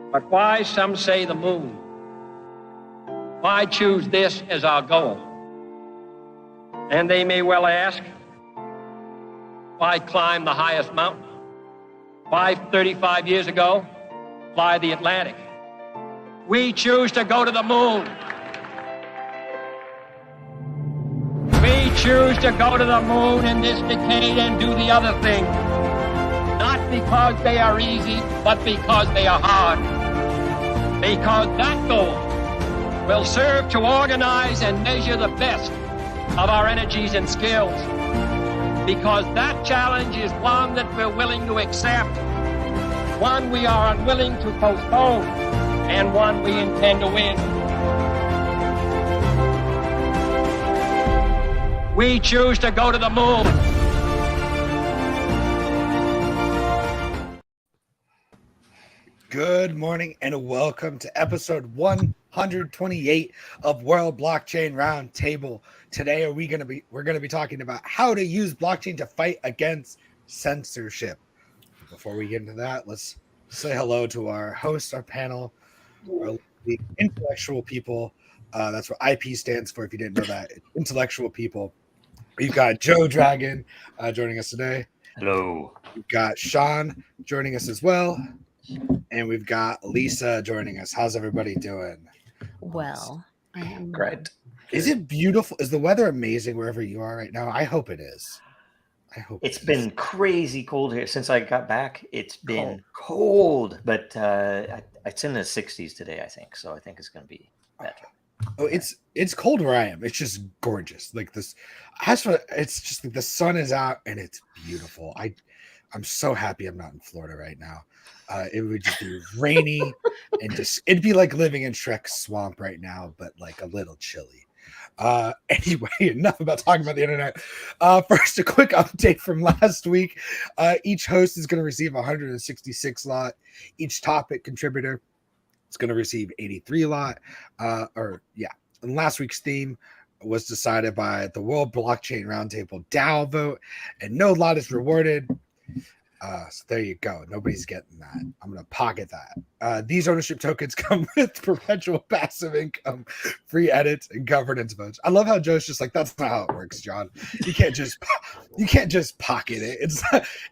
But why, some say, the moon? Why choose this as our goal? And they may well ask, why climb the highest mountain? Why, 35 years ago, fly the Atlantic? We choose to go to the moon. We choose to go to the moon in this decade and do the other thing. Not because they are easy, but because they are hard. Because that goal will serve to organize and measure the best of our energies and skills. Because that challenge is one that we're willing to accept, one we are unwilling to postpone, and one we intend to win. We choose to go to the moon. Good morning and welcome to episode 128 of World Blockchain Roundtable. Today we're going to be talking about how to use blockchain to fight against censorship. Before we get into that, let's say hello to our host, our panel, our intellectual people. That's what IP stands for. If you didn't know that, intellectual people. We've got Joe Dragon joining us today. Hello. We've got Sean joining us as well. And we've got Lisa joining us. How's everybody doing? Well, I am great. Is it beautiful? Is the weather amazing wherever you are right now? I hope it is. It's been crazy cold here since I got back. It's been cold, but it's in the 60s today, I think. So I think it's going to be better. Oh, it's cold where I am. It's just gorgeous. Like this, it's just like the sun is out and it's beautiful. I'm so happy I'm not in Florida right now. It would just be rainy and just it'd be like living in Shrek's swamp right now, but like a little chilly. Anyway, enough about talking about the internet. First, a quick update from last week. Each host is going to receive 166 lot. Each topic contributor is going to receive 83 lot. And last week's theme was decided by the World Blockchain Roundtable DAO vote, and no lot is rewarded. So there you go. Nobody's getting that. I'm going to pocket that. These ownership tokens come with perpetual passive income, free edits, and governance votes. I love how Joe's just like, that's not how it works, John. You can't just pocket it.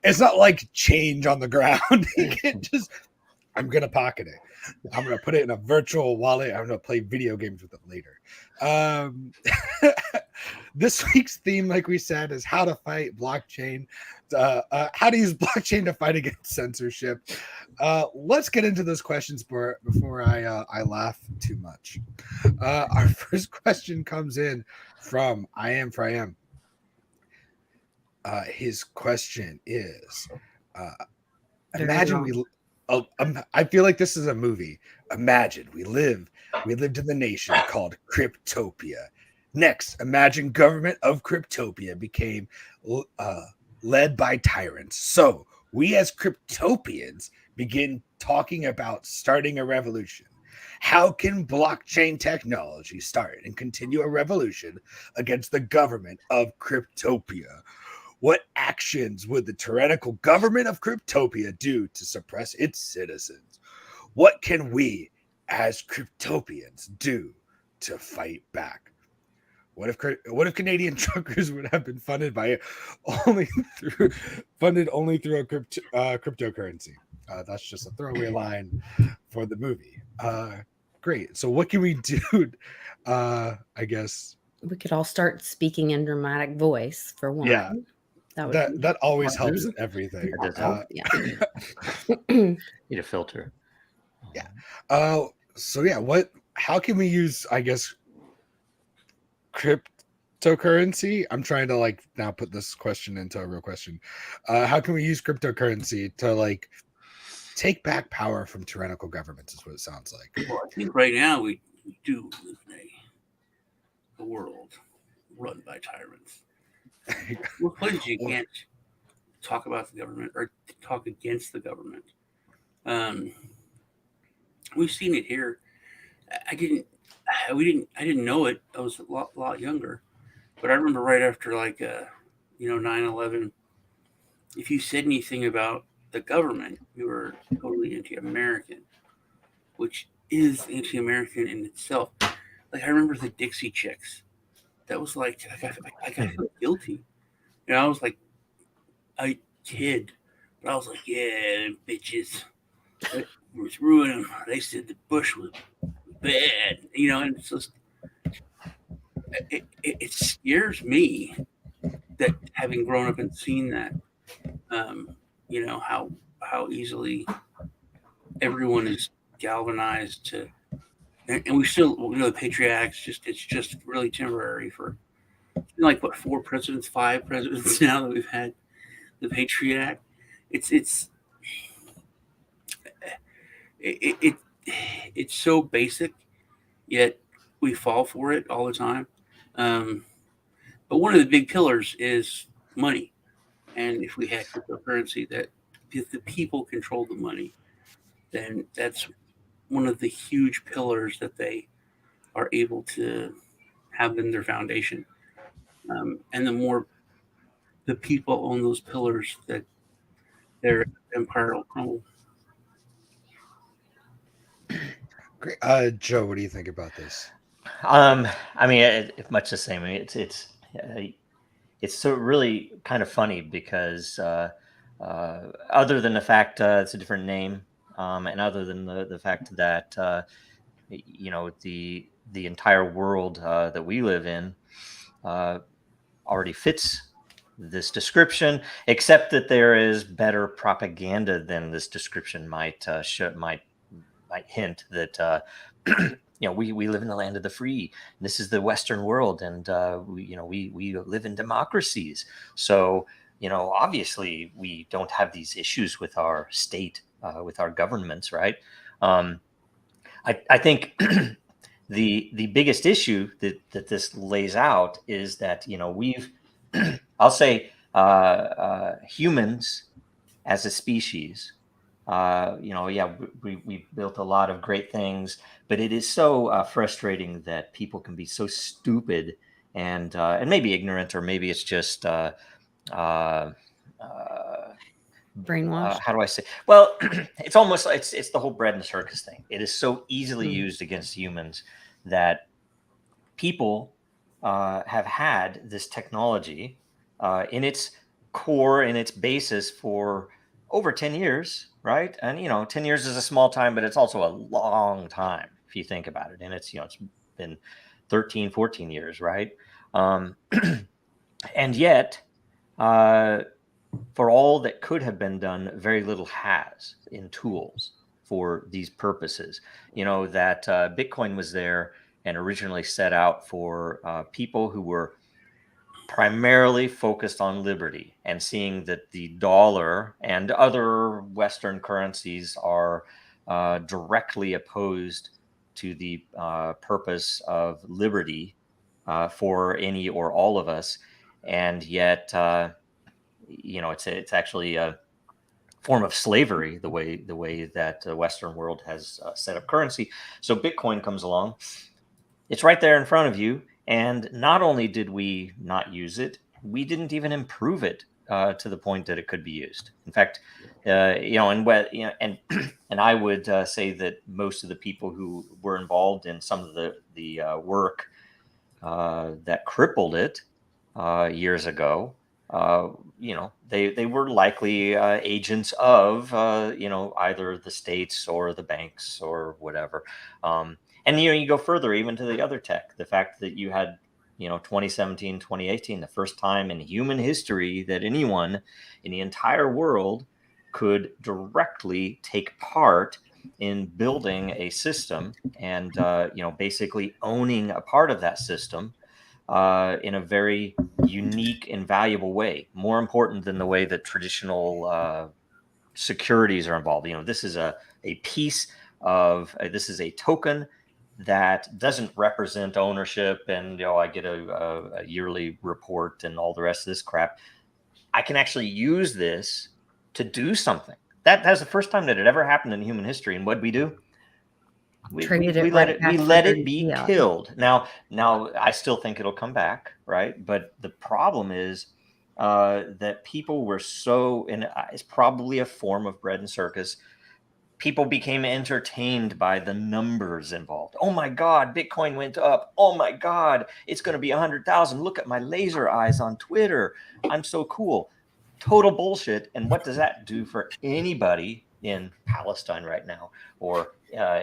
It's not like change on the ground. You can't just, I'm going to pocket it. I'm going to put it in a virtual wallet. I'm going to play video games with it later. This week's theme, like we said, is how to fight blockchain, how to use blockchain to fight against censorship. Let's get into those questions before I laugh too much. Our first question comes in from I Am for I Am. His question is, imagine I feel like this is a movie. Imagine we lived in the nation called Cryptopia. Next, imagine government of Cryptopia became led by tyrants. So we as Cryptopians begin talking about starting a revolution. How can blockchain technology start and continue a revolution against the government of Cryptopia? What actions would the tyrannical government of Cryptopia do to suppress its citizens? What can we as Cryptopians do to fight back? What if Canadian truckers would have been funded only through a cryptocurrency? That's just a throwaway line for the movie. Great. So what can we do? I guess we could all start speaking in dramatic voice for one. Yeah. That always helps everything. That does help. Yeah. Need a filter. Yeah. How can we use, I guess, cryptocurrency? I'm trying to now put this question into a real question. How can we use cryptocurrency to take back power from tyrannical governments is what it sounds like. Well, I think right now we do live in a world run by tyrants. We're pledged you can't talk about the government or talk against the government. We've seen it here. I didn't know it. I was a lot younger, but I remember right after 9/11, if you said anything about the government, you were totally anti-American. which is anti-American in itself. Like I remember the Dixie Chicks. That was like I got felt guilty. I was like a kid, but I was like, yeah, them bitches. That was ruining them. They said the Bush was bad, and it's just it scares me that having grown up and seen that, how easily everyone is galvanized to, and we still, the Patriot Act's it's just really temporary for like what 4 presidents, 5 presidents now that we've had the Patriot Act. It's it, it it's so basic, yet we fall for it all the time. But one of the big pillars is money, and if we had cryptocurrency that if the people control the money, then that's one of the huge pillars that they are able to have in their foundation. And the more the people own those pillars, that their empire will crumble. Great. Joe, what do you think about this? I mean, much the same. I mean, it's so really kind of funny because other than the fact it's a different name, and other than the fact that the entire world that we live in already fits this description, except that there is better propaganda than this description might hint that we live in the land of the free. This is the Western world, and we live in democracies. So obviously we don't have these issues with our state, with our governments, right? I think the biggest issue that this lays out is that we've I'll say humans as a species, we built a lot of great things, but it is so frustrating that people can be so stupid and maybe ignorant, or maybe it's just Brainwashed. how do I say? Well, it's almost it's the whole bread and circus thing. It is so easily used against humans that people have had this technology in its core, in its basis for over 10 years, right? And 10 years is a small time, but it's also a long time if you think about it. And it's it's been 13, 14 years, right? And yet for all that could have been done, very little has in tools for these purposes. That Bitcoin was there and originally set out for people who were primarily focused on liberty, and seeing that the dollar and other Western currencies are directly opposed to the purpose of liberty for any or all of us. And yet, it's actually a form of slavery, the way that the Western world has set up currency. So Bitcoin comes along. It's right there in front of you. And not only did we not use it, we didn't even improve it to the point that it could be used. In fact, and I would say that most of the people who were involved in some of the work that crippled it years ago, they were likely agents of either the states or the banks or whatever. And you go further even to the other tech, the fact that you had 2017, 2018, the first time in human history that anyone in the entire world could directly take part in building a system and basically owning a part of that system in a very unique and valuable way, more important than the way that traditional securities are involved. This is a piece of this is a token that doesn't represent ownership, and I get a yearly report and all the rest of this crap. I can actually use this to do something. That's the first time that it ever happened in human history. And what we do? We let it be killed. Now I still think it'll come back, right? But the problem is that people were so, and it's probably a form of bread and circus. people became entertained by the numbers involved. Oh my God, Bitcoin went up. Oh my God, it's going to be 100,000. Look at my laser eyes on Twitter. I'm so cool. Total bullshit. And what does that do for anybody in Palestine right now, or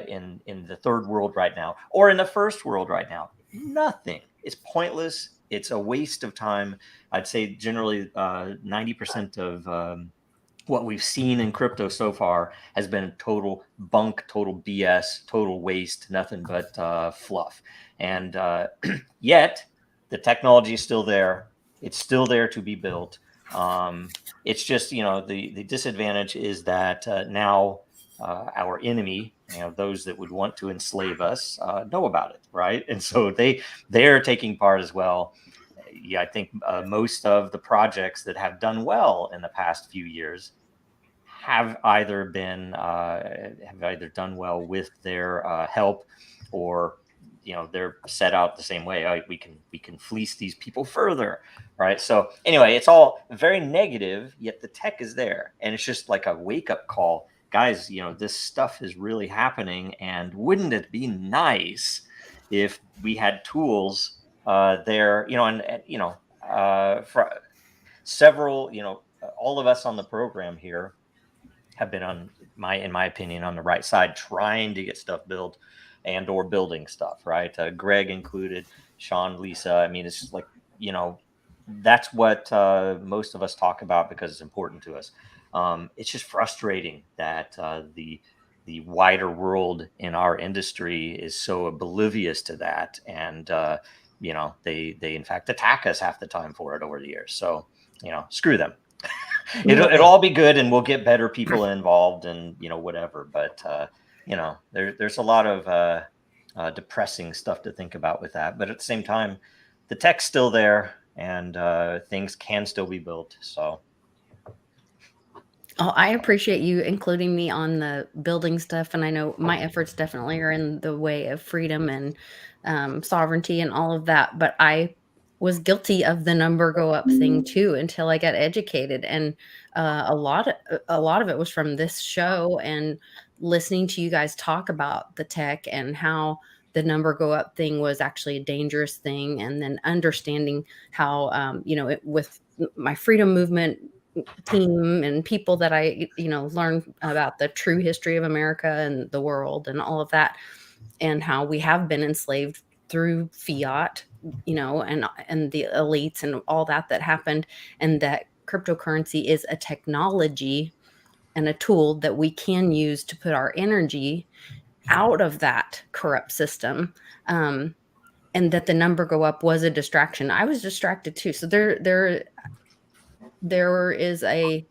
in the third world right now, or in the first world right now? Nothing. It's pointless. It's a waste of time. I'd say generally 90% of what we've seen in crypto so far has been total bunk, total BS, total waste, nothing but fluff. And yet the technology is still there. It's still there to be built. It's just, the disadvantage is that now our enemy, those that would want to enslave us, know about it, right? And so they're taking part as well. Yeah, I think most of the projects that have done well in the past few years have either done well with their help, or they're set out the same way. We can fleece these people further, right? So anyway, it's all very negative, yet the tech is there, and it's just like a wake-up call, guys. This stuff is really happening, and wouldn't it be nice if we had tools there, for several, all of us on the program here have been in my opinion, on the right side, trying to get stuff built and or building stuff, right? Greg included, Sean, Lisa. I mean, it's just like, that's what most of us talk about because it's important to us. It's just frustrating that the wider world in our industry is so oblivious to that, and they in fact attack us half the time for it over the years. So screw them. It'll all be good, and we'll get better people involved, and whatever. But there's a lot of depressing stuff to think about with that. But at the same time, the tech's still there, and things can still be built. So. Oh, I appreciate you including me on the building stuff, and I know my efforts definitely are in the way of freedom and sovereignty and all of that. But I was guilty of the number go up thing too until I got educated, and a lot of it was from this show and listening to you guys talk about the tech and how the number go up thing was actually a dangerous thing, and then understanding how with my freedom movement team and people that I learned about the true history of America and the world and all of that, and how we have been enslaved through fiat, and the elites and all that happened, and that cryptocurrency is a technology and a tool that we can use to put our energy out of that corrupt system. And that the number go up was a distraction. I was distracted too. So there is a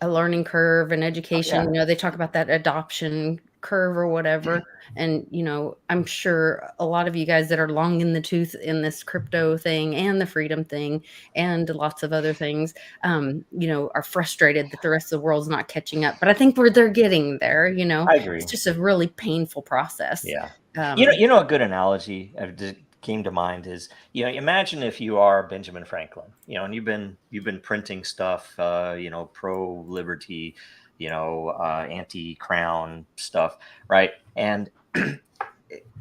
learning curve and education. Yeah. They talk about that adoption curve or whatever. And, I'm sure a lot of you guys that are long in the tooth in this crypto thing and the freedom thing and lots of other things, are frustrated that the rest of the world's not catching up. But I think they're getting there, I agree. It's just a really painful process. Yeah. A good analogy that came to mind is, imagine if you are Benjamin Franklin, and you've been printing stuff, pro liberty, anti-crown stuff, right? And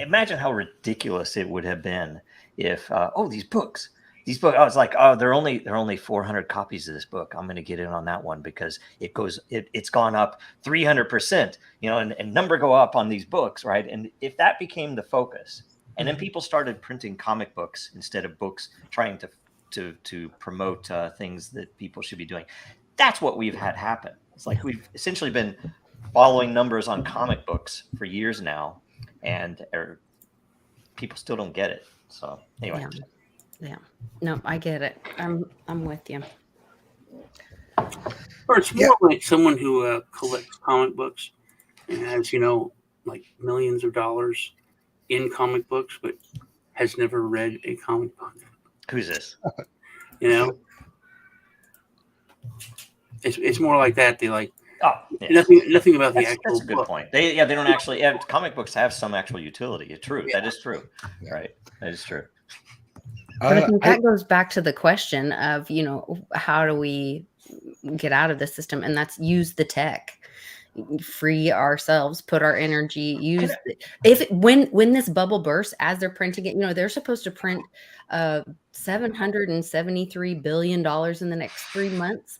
imagine how ridiculous it would have been if these books, I was like, there are only 400 copies of this book. I'm going to get in on that one because it's gone up 300%, and number go up on these books, right? And if that became the focus, and then people started printing comic books instead of books, trying to promote things that people should be doing, that's what we've had happen. It's like we've essentially been following numbers on comic books for years now, and people still don't get it. So anyway. Yeah. No, I get it. I'm with you. Or it's more like someone who collects comic books and has, like millions of dollars in comic books, but has never read a comic book. Who's this? It's more like that. They like nothing about the actual That's a good book. point. They don't actually. Comic books have some actual utility. It's true. Yeah. That is true. Yeah. Right. That is true. But I think that goes back to the question of, how do we get out of the system, and that's use the tech, free ourselves, put our energy, use when this bubble bursts, as they're printing it, they're supposed to print $773 billion in the next 3 months,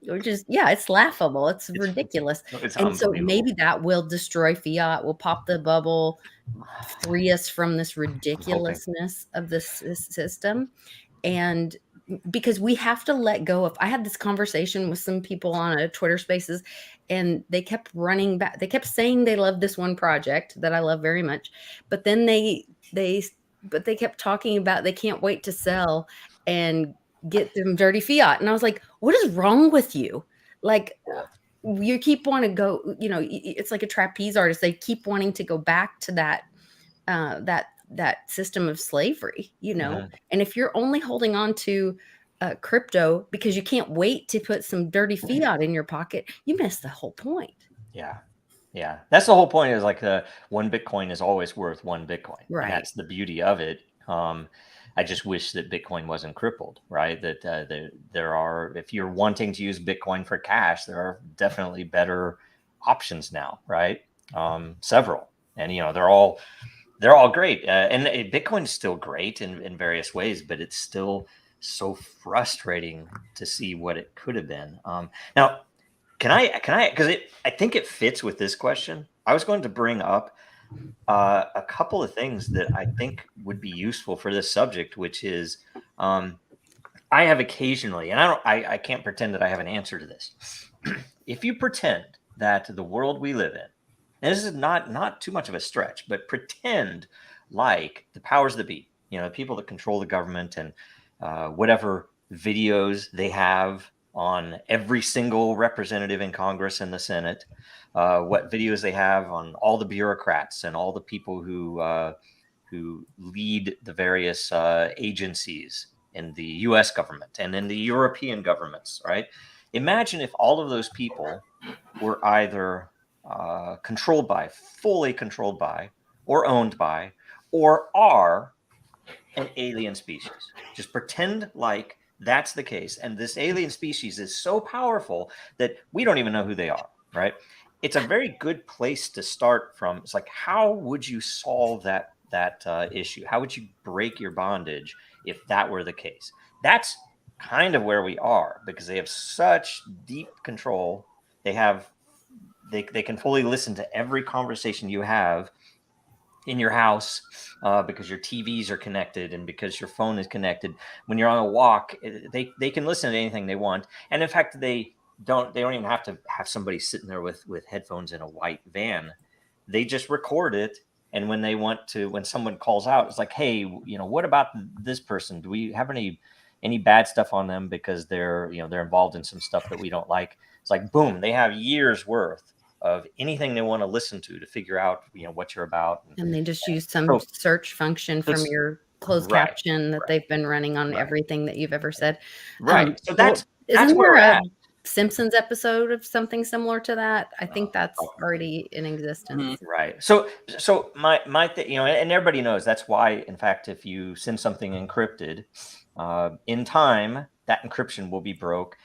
which is, it's laughable, it's ridiculous. It's And so unbelievable. maybe that will destroy fiat, will pop the bubble, free us from this ridiculousness of this system. And because we have to let go of, I had this conversation with some people on a Twitter Spaces, and they kept running back. They kept saying they love this one project that I love very much, but then they kept talking about they can't wait to sell and get them dirty fiat. And I was like, what is wrong with you? Like, you keep wanting to go, it's like a trapeze artist. They keep wanting to go back to that system of slavery, Mhm. and if you're only holding on to crypto because you can't wait to put some dirty fiat in your pocket, you miss the whole point. Yeah, that's the whole point. Is like the one Bitcoin is always worth one Bitcoin, Right. and that's the beauty of it. I just wish that Bitcoin wasn't crippled, right? That there are, if you're wanting to use Bitcoin for cash, there are definitely better options now, right? Several, and they're all great, and Bitcoin is still great in various ways, but it's still so frustrating to see what it could have been. Now, can I, because I think it fits with this question. I was going to bring up a couple of things that I think would be useful for this subject, which is I have occasionally, and I can't pretend that I have an answer to this. If you pretend that the world we live in, and this is not too much of a stretch, but pretend like the powers that be, the people that control the government and whatever videos they have on every single representative in Congress and the Senate, what videos they have on all the bureaucrats and all the people who lead the various agencies in the U.S. government and in the European governments, right? Imagine if all of those people were either fully controlled by, or owned by, or are an alien species. Just pretend like that's the case. And this alien species is so powerful that we don't even know who they are, right? It's a very good place to start from. It's like, how would you solve that issue? How would you break your bondage if that were the case? That's kind of where we are, because they have such deep control. They can fully listen to every conversation you have in your house, because your TVs are connected and because your phone is connected. When you're on a walk, they can listen to anything they want. And in fact, they don't even have to have somebody sitting there with headphones in a white van. They just record it. And when someone calls out, it's like, hey, what about this person? Do we have any bad stuff on them because they're involved in some stuff that we don't like? It's like, boom, they have years worth of anything they want to listen to figure out, what you're about. And they just use some search function from your closed caption that they've been running on everything that you've ever said. Right. So isn't where there we're a at. Simpsons episode of something similar to that? I think that's already in existence. Right. So my thing, and everybody knows that's why, in fact, if you send something encrypted, in time, that encryption will be broke.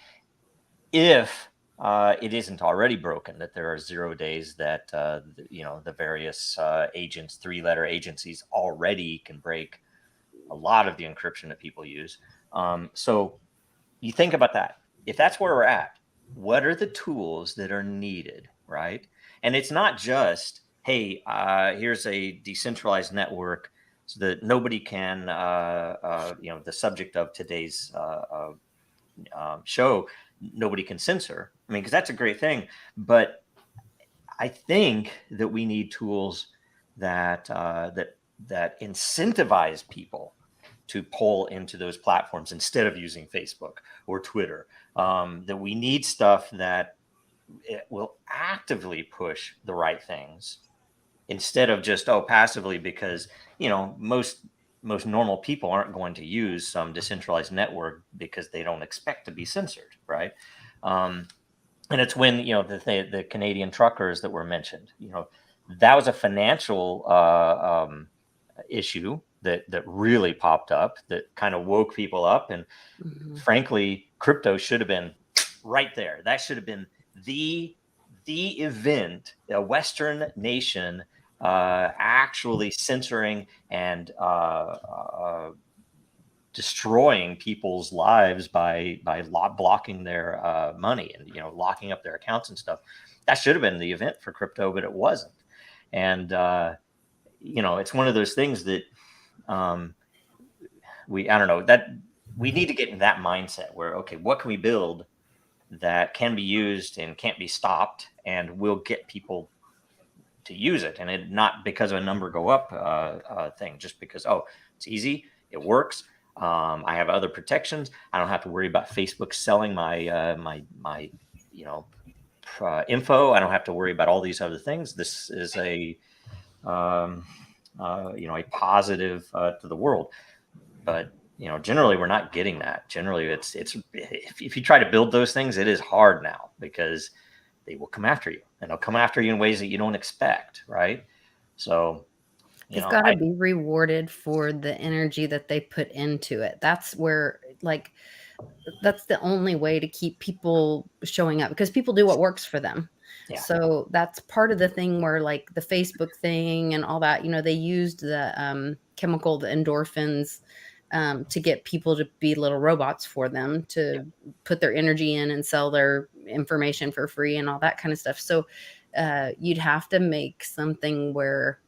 If it isn't already broken, that there are 0 days that the various agents, 3-letter agencies, already can break a lot of the encryption that people use. So you think about that. If that's where we're at, what are the tools that are needed, right? And it's not just, hey, here's a decentralized network so that nobody can, the subject of today's show, nobody can censor. I mean, because that's a great thing. But I think that we need tools that incentivize people to pull into those platforms instead of using Facebook or Twitter. That we need stuff that it will actively push the right things instead of just passively, because most normal people aren't going to use some decentralized network because they don't expect to be censored, right? And it's when the Canadian truckers that were mentioned, that was a financial issue that really popped up that kind of woke people up. And frankly, crypto should have been right there. That should have been the event, a Western nation actually censoring and destroying people's lives by blocking their money and locking up their accounts and stuff. That should have been the event for crypto, but it wasn't. And it's one of those things that I don't know, that we need to get in that mindset where, okay, what can we build that can be used and can't be stopped, and will get people to use it, and it not because of a number go up thing, just because it's easy, it works. I have other protections. I don't have to worry about Facebook selling my my info. I don't have to worry about all these other things. This is a a positive to the world. But generally we're not getting that. Generally, it's if you try to build those things, it is hard now because they will come after you, and they'll come after you in ways that you don't expect, right? So it's got to be rewarded for the energy that they put into it. That's where, like, that's the only way to keep people showing up, because people do what works for them. Yeah. So that's part of the thing where, like, the Facebook thing and all that, they used the chemical, the endorphins, to get people to be little robots for them to put their energy in and sell their information for free and all that kind of stuff. So you'd have to make something where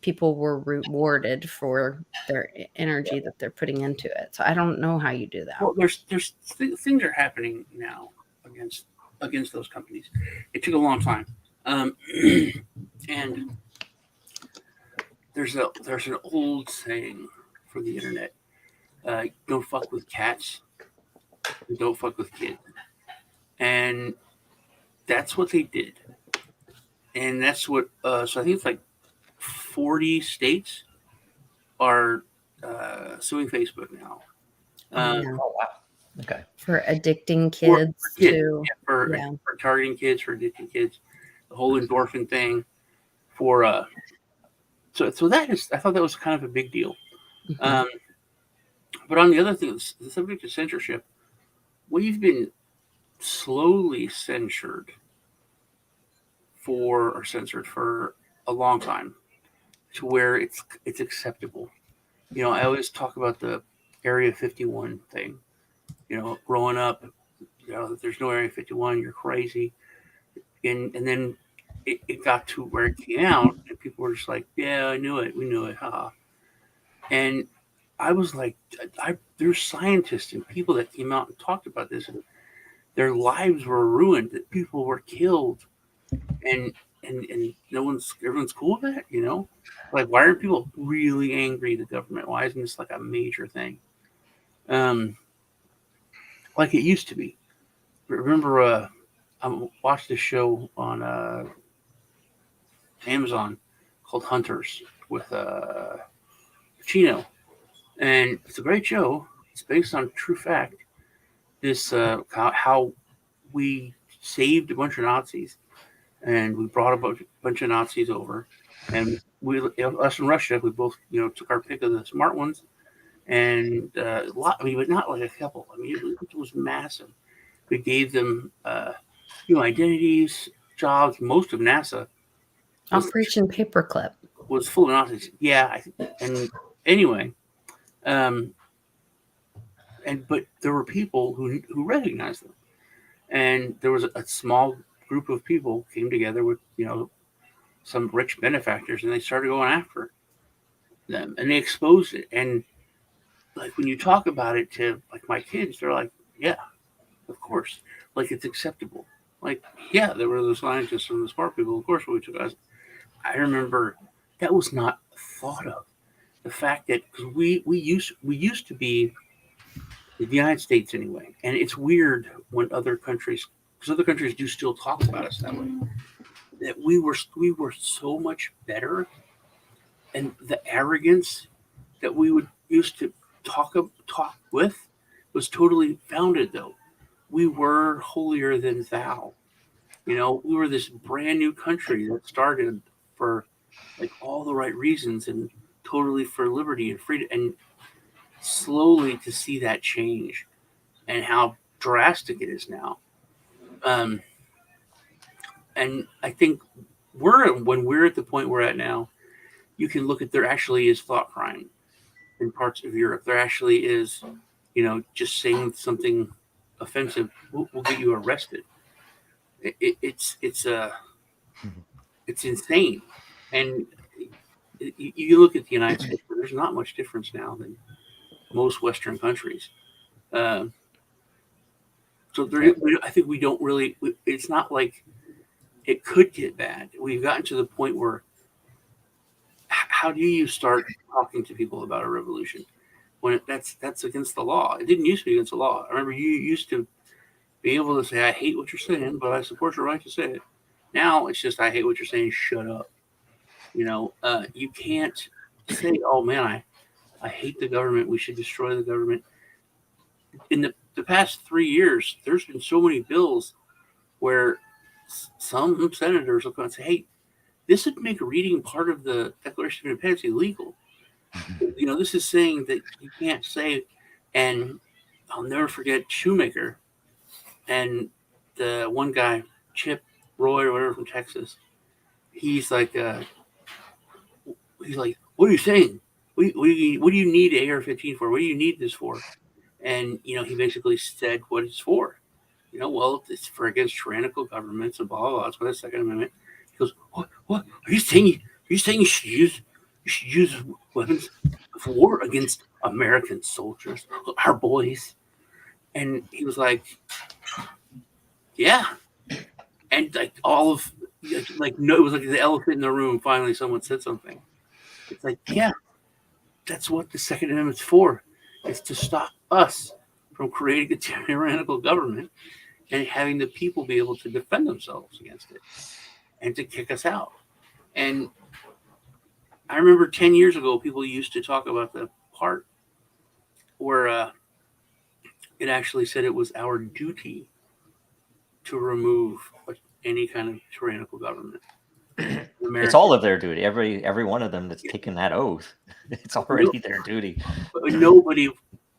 people were rewarded for their energy that they're putting into it. So I don't know how you do that. Well, there's things are happening now against those companies. It took a long time, and there's an old saying for the internet: don't fuck with cats, and don't fuck with kids. And that's what they did, and that's what. So I think it's like 40 states are suing Facebook now. Oh wow! Okay. For addicting kids, for targeting kids, for addicting kids, the whole endorphin thing. For so that is, I thought that was kind of a big deal. Mm-hmm. But on the other thing, the subject of censorship, we've been slowly censored for a long time, to where it's acceptable. I always talk about the Area 51 thing. Growing up, there's no Area 51, you're crazy. And then it got to where it came out, and people were just like, yeah, I knew it. We knew it. Ha. And I was like, there's scientists and people that came out and talked about this, and their lives were ruined, that people were killed. And everyone's cool with that, Like, why aren't people really angry at the government? Why isn't this like a major thing? Like it used to be. Remember, I watched this show on Amazon called Hunters with Chino, and it's a great show. It's based on true fact. This how we saved a bunch of Nazis, and we brought a bunch of Nazis over, and us in Russia, we both took our pick of the smart ones, and a lot. I mean, but not like a couple. I mean, it was massive. We gave them identities, jobs. Most of NASA. Operation Paperclip was full of Nazis. Yeah, and anyway, but there were people who recognized them, and there was a small group of people came together with some rich benefactors, and they started going after them, and they exposed it. And like, when you talk about it to like my kids, they're like, yeah, of course, like, it's acceptable. Like, yeah, there were the scientists and the smart people, of course, we took us. I remember that was not thought of. The fact that, because we used to be, the United States anyway, and it's weird when other countries, because other countries do still talk about us that way, that we were so much better, and the arrogance that we would used to talk with was totally founded. Though we were holier than thou, we were this brand new country that started for like all the right reasons and totally for liberty and freedom, and slowly to see that change and how drastic it is now. And I think when we're at the point we're at now, you can look at there actually is thought crime in parts of Europe. There actually is, just saying something offensive will get you arrested. It's insane. And you look at the United States, where there's not much difference now than most Western countries. So I think we don't really. It's not like it could get bad. We've gotten to the point where how do you start talking to people about a revolution when that's against the law? It didn't used to be against the law. I remember you used to be able to say, "I hate what you're saying, but I support your right to say it." Now it's just, "I hate what you're saying. Shut up." You can't say, "Oh man, I hate the government. We should destroy the government." In the past 3 years, there's been so many bills where some senators will come and say, "Hey, this would make reading part of the Declaration of Independence illegal." This is saying that you can't say, and I'll never forget Shoemaker and the one guy, Chip Roy or whatever from Texas. He's like, "What are you saying? What do you need AR-15 for? What do you need this for?" And he basically said what it's for. Well, it's for against tyrannical governments and blah blah blah. That's what the Second Amendment. He goes, "What are you saying? You should use weapons of war against American soldiers, our boys?" And he was like, "Yeah." And like all of no, it was like the elephant in the room. Finally, someone said something. It's like, yeah, that's what the Second Amendment's for. It's to stop us from creating a tyrannical government and having the people be able to defend themselves against it and to kick us out. And I remember 10 years ago, people used to talk about the part where it actually said it was our duty to remove any kind of tyrannical government. It's all of their duty. Every one of them that's taken that oath, it's already their duty. But nobody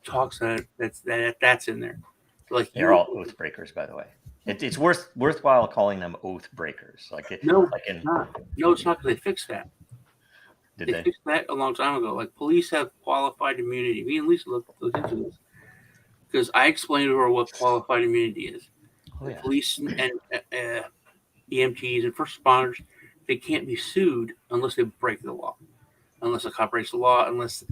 talks that that's in there. Like they're all oath breakers, by the way. It's worthwhile calling them oath breakers. It's not. No, it's not, because they fixed that. They fixed that a long time ago. Like, police have qualified immunity. Me and Lisa looked into this because I explained to her what qualified immunity is. Police and EMTs and first responders, they can't be sued unless they break the law, unless a cop breaks the law, unless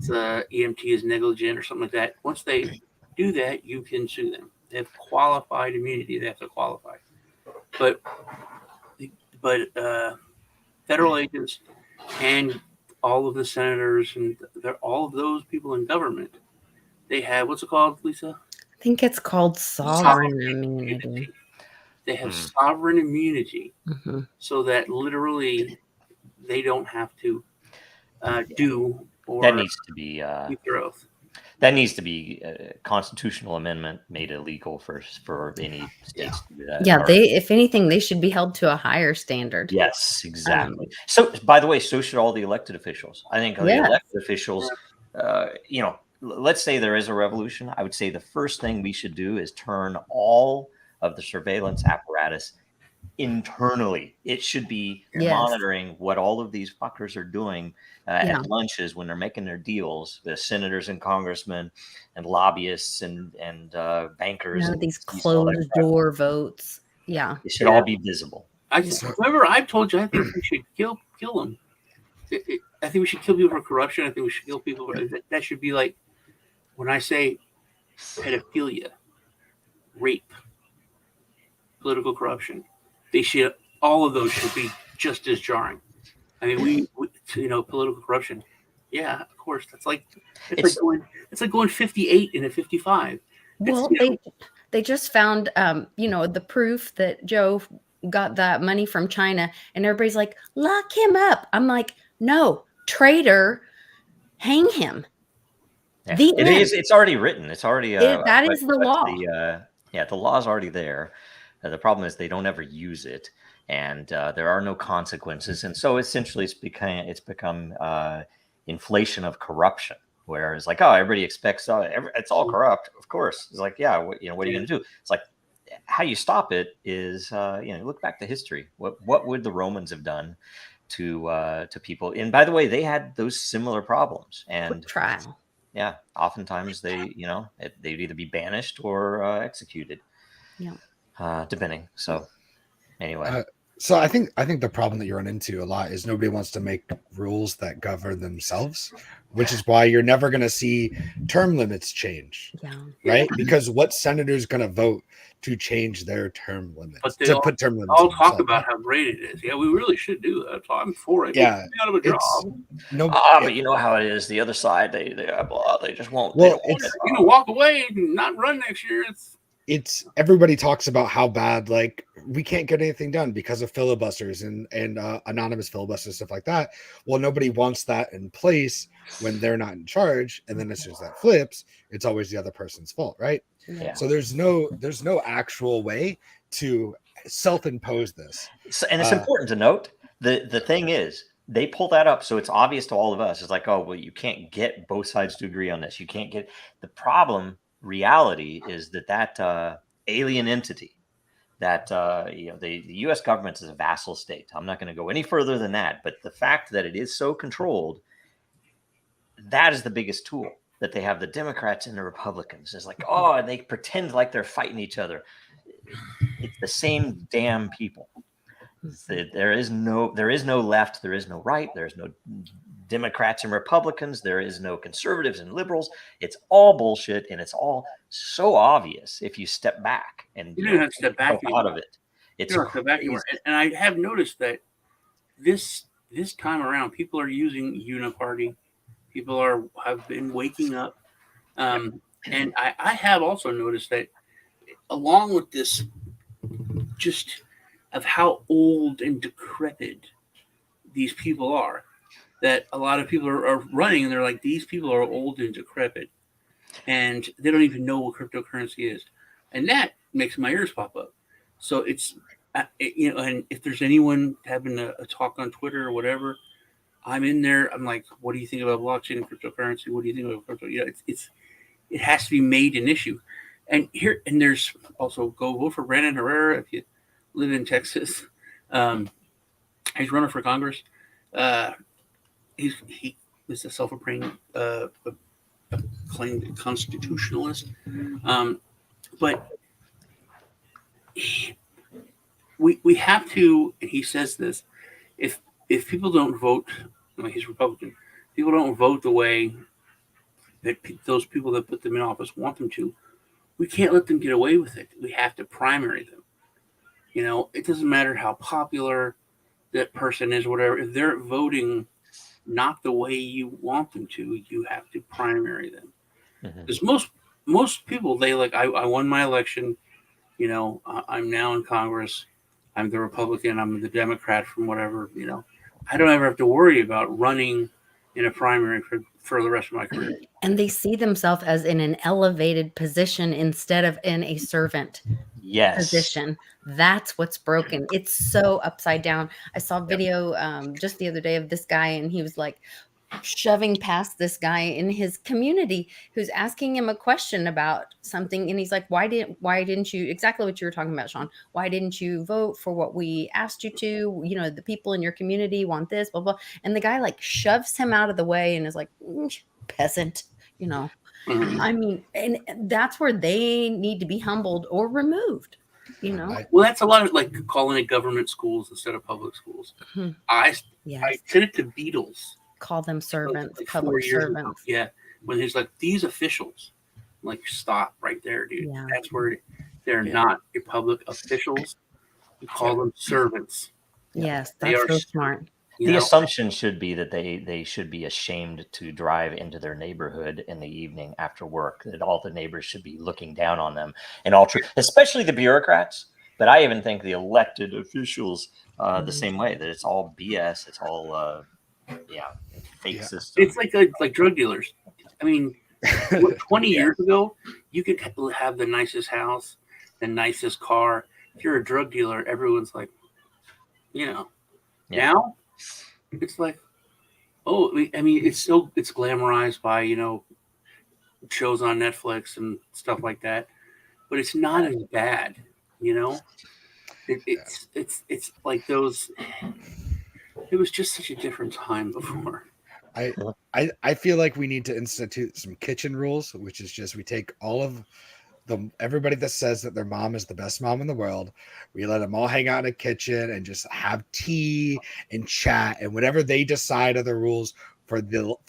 the EMT is negligent or something like that. Once they do that, you can sue them. They have qualified immunity. They have to qualify. But federal agents and all of the senators and all of those people in government, they have, what's it called, Lisa? I think it's called sovereign immunity. They have sovereign immunity, so that literally they don't have to do or that needs to be keep their oath. That needs to be a constitutional amendment made illegal for any states to do that. Yeah, if anything, they should be held to a higher standard. Yes, exactly. So, by the way, so should all the elected officials. I think the elected officials, let's say there is a revolution. I would say the first thing we should do is turn all of the surveillance apparatus internally. It should be monitoring what all of these fuckers are doing at lunches when they're making their deals, the senators and congressmen and lobbyists and bankers. These closed door votes. Yeah. It should all be visible. I told you, I think we should kill them. I think we should kill people for corruption. I think we should kill people that should be like, when I say pedophilia, rape, political corruption, all of those should be just as jarring. I mean, we political corruption. Yeah, of course. It's like going 58 in a 55. Well, they just found the proof that Joe got that money from China, and everybody's like, lock him up. I'm like, no, traitor, hang him. Yeah. It's already written. It's already that is the law. The law's already there. The problem is they don't ever use it, and there are no consequences. And so essentially, it's become inflation of corruption, where it's like, oh, everybody expects it's all corrupt. Of course, it's like, yeah, what are you going to do? It's like, how you stop it is, look back to history. What would the Romans have done to people? And by the way, they had those similar problems. And Quick trial. yeah, oftentimes they'd either be banished or executed. Yeah. Depending. So anyway. So I think the problem that you run into a lot is nobody wants to make rules that govern themselves, which is why you're never going to see term limits change. Yeah. Right? Because what senator's going to vote to change their term limits? But they put term limits. All talk about how great it is. Yeah, we really should do that. I'm for it. Yeah, out of a job. But you know how it is. The other side, they just won't. Well, walk away and not run next year. It's everybody talks about how bad, like, we can't get anything done because of filibusters and anonymous filibusters, stuff like that. Well, nobody wants that in place when they're not in charge, and then as soon as that flips, it's always the other person's fault, right? Yeah. So there's no actual way to self-impose this. And it's important to note the thing is, they pull that up so it's obvious to all of us. It's like, oh, well, you can't get both sides to agree on this. You can't get the problem. Reality is that alien entity, that the U.S. government is a vassal state. I'm not going to go any further than that, but the fact that it is so controlled, that is the biggest tool that they have. The Democrats and the Republicans is like, oh, and they pretend like they're fighting each other. It's the same damn people. There is no left, there is no right, there's no Democrats and Republicans, there is no conservatives and liberals. It's all bullshit, and it's all so obvious if you step back and you don't have to step back out of it. It's and I have noticed that this time around, people are using uniparty. People have been waking up, and I have also noticed that along with this, just of how old and decrepit these people are, that a lot of people are running, and they're like, these people are old and decrepit, and they don't even know what cryptocurrency is, and that makes my ears pop up. So it's and if there's anyone having a talk on Twitter or whatever, I'm in there. I'm like, what do you think about blockchain and cryptocurrency? What do you think about crypto? It has to be made an issue. And there's also, go vote for Brandon Herrera if you live in Texas. He's running for Congress. He is a self-proclaimed claimed constitutionalist. But we have to, and he says this, if people don't vote, he's Republican, people don't vote the way that those people that put them in office want them to, we can't let them get away with it. We have to primary them. It doesn't matter how popular that person is, whatever. If they're voting not the way you want them to, you have to primary them. Because most people, they like, I won my election. I'm now in Congress. I'm the Republican. I'm the Democrat from whatever. I don't ever have to worry about running in a primary for the rest of my career. And they see themselves as in an elevated position instead of in a servant position. That's what's broken. It's so upside down. I saw a video just the other day of this guy, and he was like shoving past this guy in his community who's asking him a question about something, and he's like, why didn't you, exactly what you were talking about, Sean, why didn't you vote for what we asked you to? The people in your community want this, blah blah. And the guy like shoves him out of the way and is like, peasant. I mean, and that's where they need to be humbled or removed. Well, that's a lot of like calling it government schools instead of public schools. I sent it to Beatles. Call them servants, like public servants. Yeah, when he's like, these officials, like, stop right there, dude. Yeah. That's where they're not your public officials. You call them servants. Yes, that's so smart. The assumption should be that they should be ashamed to drive into their neighborhood in the evening after work, that all the neighbors should be looking down on them, and especially the bureaucrats. But I even think the elected officials the same way, that it's all BS. It's all fake system. It's like drug dealers. I mean, 20 years ago, you could have the nicest house, the nicest car. If you're a drug dealer, everyone's like, now it's like, Oh, I mean, it's glamorized by shows on Netflix and stuff like that, but it's not as bad, you know. It's like those. It was just such a different time before. I feel like we need to institute some kitchen rules, which is just we take all of everybody that says that their mom is the best mom in the world, we let them all hang out in a kitchen and just have tea and chat and whatever they decide are the rules for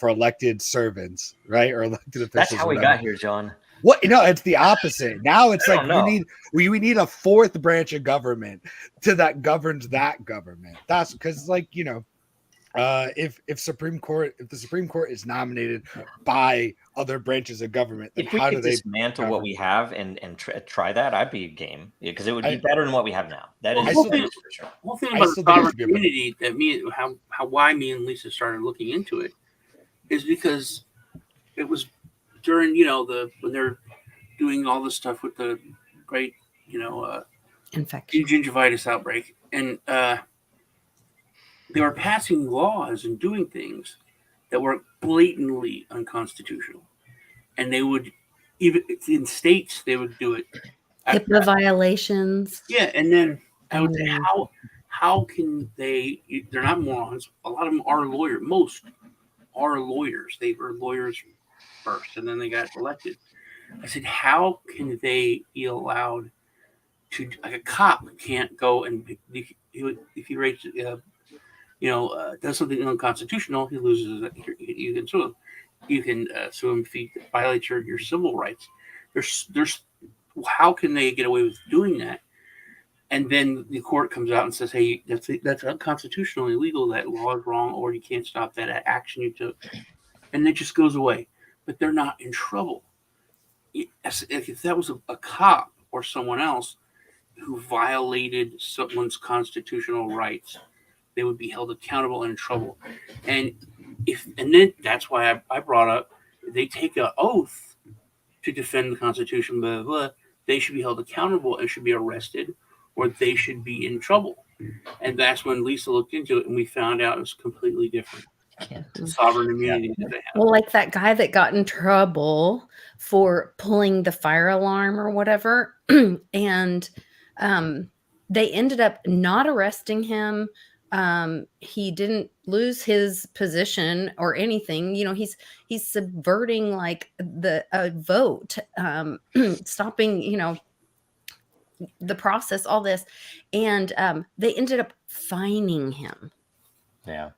elected servants, right? Or elected That's officials, how we whatever. got here, John. What? No, it's the opposite. Now it's I like don't know. we need a fourth branch of government that governs that government. That's because, like, if the Supreme Court is nominated by other branches of government, then If we how could do they dismantle what govern? we have and try that, I'd be game, because it would be I- better than what we have now. That Well, is the that is for sure. whole thing I about the still think it sovereign should be a better- community that why me and Lisa started looking into it is because it was during when they're doing all this stuff with the great Infection. gingivitis outbreak, and they were passing laws and doing things that were blatantly unconstitutional, and they would even in states they would do it. HIPAA violations. Yeah, and then I would say, Mm. how can they? They're not morons. A lot of them are lawyers. Most are lawyers. They were lawyers first, and then they got elected. I said, how can they be allowed to? Like a cop can't go and if he rates, does something unconstitutional, he loses. You can sue him. You can sue him if he violates your civil rights. There's how can they get away with doing that? And then the court comes out and says, "Hey, that's unconstitutional, illegal. That law is wrong, or you can't stop that action you took," and it just goes away. But they're not in trouble. If that was a cop or someone else who violated someone's constitutional rights, they would be held accountable and in trouble. And then that's why I brought up they take an oath to defend the Constitution. Blah, blah, blah. They should be held accountable and should be arrested, or they should be in trouble. And that's when Lisa looked into it, and we found out it was completely different. The sovereign immunity that they have. Well, like that guy that got in trouble for pulling the fire alarm or whatever, and they ended up not arresting him. He didn't lose his position or anything. He's subverting like the vote, stopping the process, all this, and they ended up fining him. Yeah.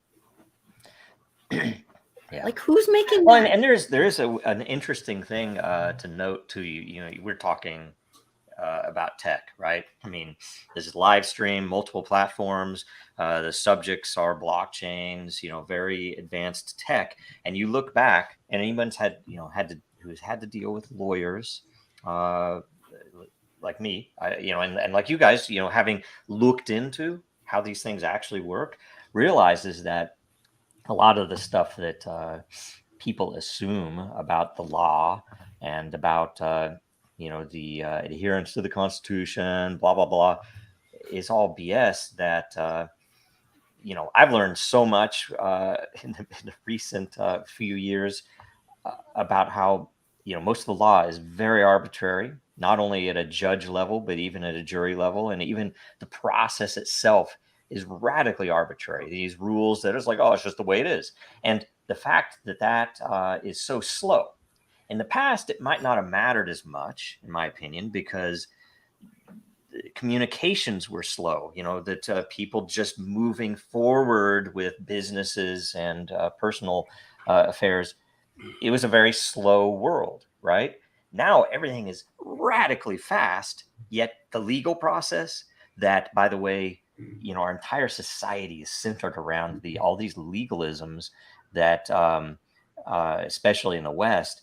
Yeah. Like, who's making Well, that? and there is an interesting thing to note too. We're talking about tech, right? I mean, this is live stream, multiple platforms. The subjects are blockchains, very advanced tech. And you look back, and anyone's who's had to deal with lawyers, like me, and like you guys, having looked into how these things actually work, realizes that a lot of the stuff that people assume about the law and about the adherence to the Constitution, blah blah blah, is all BS. That I've learned so much in the recent few years about how most of the law is very arbitrary, not only at a judge level but even at a jury level, and even the process itself is radically arbitrary. These rules that is like, oh, it's just the way it is. And the fact that is so slow. In the past, it might not have mattered as much, in my opinion, because communications were slow, that people just moving forward with businesses and personal affairs. It was a very slow world, right? Now everything is radically fast, yet the legal process that, by the way, our entire society is centered around all these legalisms that, especially in the West,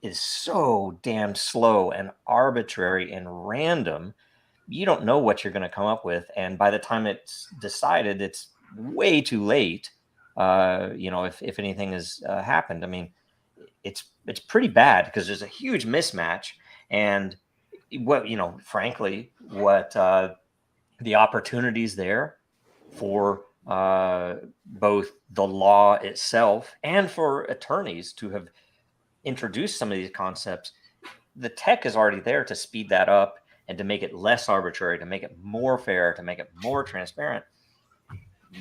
is so damn slow and arbitrary and random. You don't know what you're going to come up with, and by the time it's decided, it's way too late. If anything has happened, I mean, it's pretty bad because there's a huge mismatch, and frankly, what the opportunities there for both the law itself and for attorneys to have introduced some of these concepts. The tech is already there to speed that up and to make it less arbitrary, to make it more fair, to make it more transparent.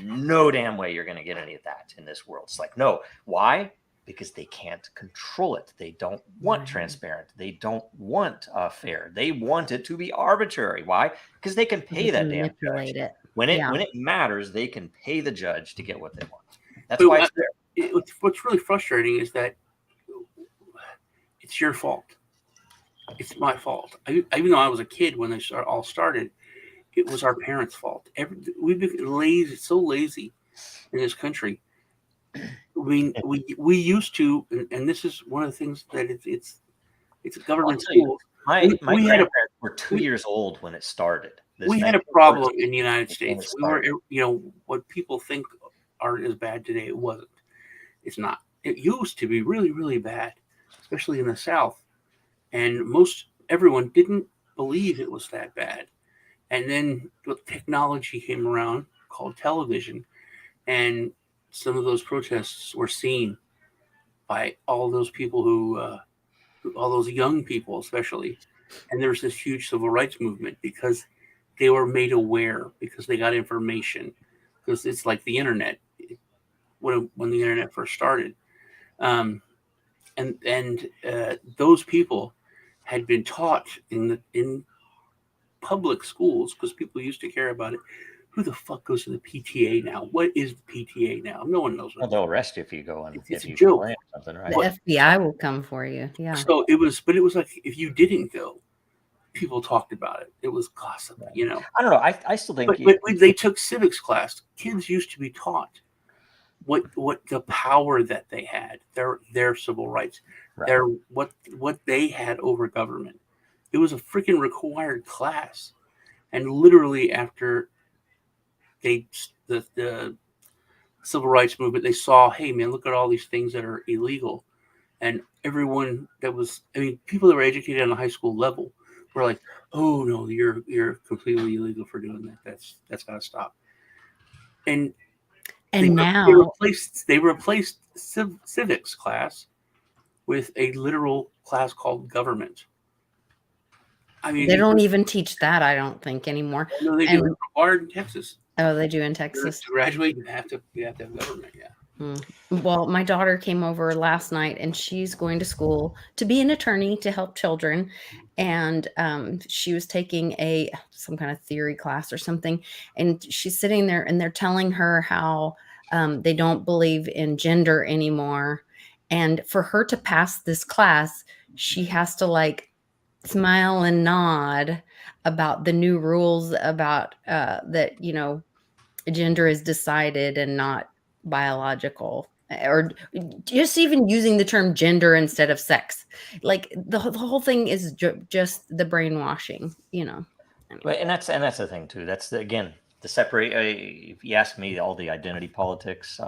No damn way you're going to get any of that in this world. It's like, no. Why? Because they can't control it. They don't want transparent. They don't want fair. They want it to be arbitrary. Why? Because they can pay that damn manipulate judge. it. When it matters, they can pay the judge to get what they want. That's why it's there. What's really frustrating is that it's your fault. It's my fault. Even though I was a kid when they all started, it was our parents' fault. We've been lazy, so lazy in this country. I mean, we used to, and this is one of the things that it's a government school. My grandparents were 2 years old when it started. We had a problem in the United States. We were, what people think is bad today, it wasn't. It's not. It used to be really, really bad, especially in the South. And everyone didn't believe it was that bad. And then the technology came around called television, and some of those protests were seen by all those people all those young people especially. And there's this huge civil rights movement because they were made aware, because they got information, because it's like the internet when the internet first started. And those people had been taught in public schools, because people used to care about it. Who the fuck goes to the PTA now? What is the PTA now? No one knows. Well, they'll arrest you if you go and it's if you a joke. complain or something, right? The FBI will come for you. Yeah. So it was like if you didn't go, people talked about it. It was gossip, I don't know. I still think. But they took civics class. Kids used to be taught what the power that they had, their civil rights, right. what they had over government. It was a freaking required class, and literally after the civil rights movement, they saw, hey man, look at all these things that are illegal, and everyone people that were educated on a high school level were like, oh no, you're completely illegal for doing that. That's gotta stop. And they replaced civics class with a literal class called government. I mean, they don't even teach that, I don't think, anymore. No, they do. It's required in Texas. Oh, they do in Texas. To graduate, you have to have government. Yeah. Well, my daughter came over last night, and she's going to school to be an attorney to help children. And she was taking some kind of theory class or something. And she's sitting there, and they're telling her how they don't believe in gender anymore. And for her to pass this class, she has to smile and nod about the new rules about that, gender is decided and not biological, or just even using the term gender instead of sex. Like the whole thing is just the brainwashing, Anyway. And that's the thing too. That's again the separate. If you ask me, all the identity politics,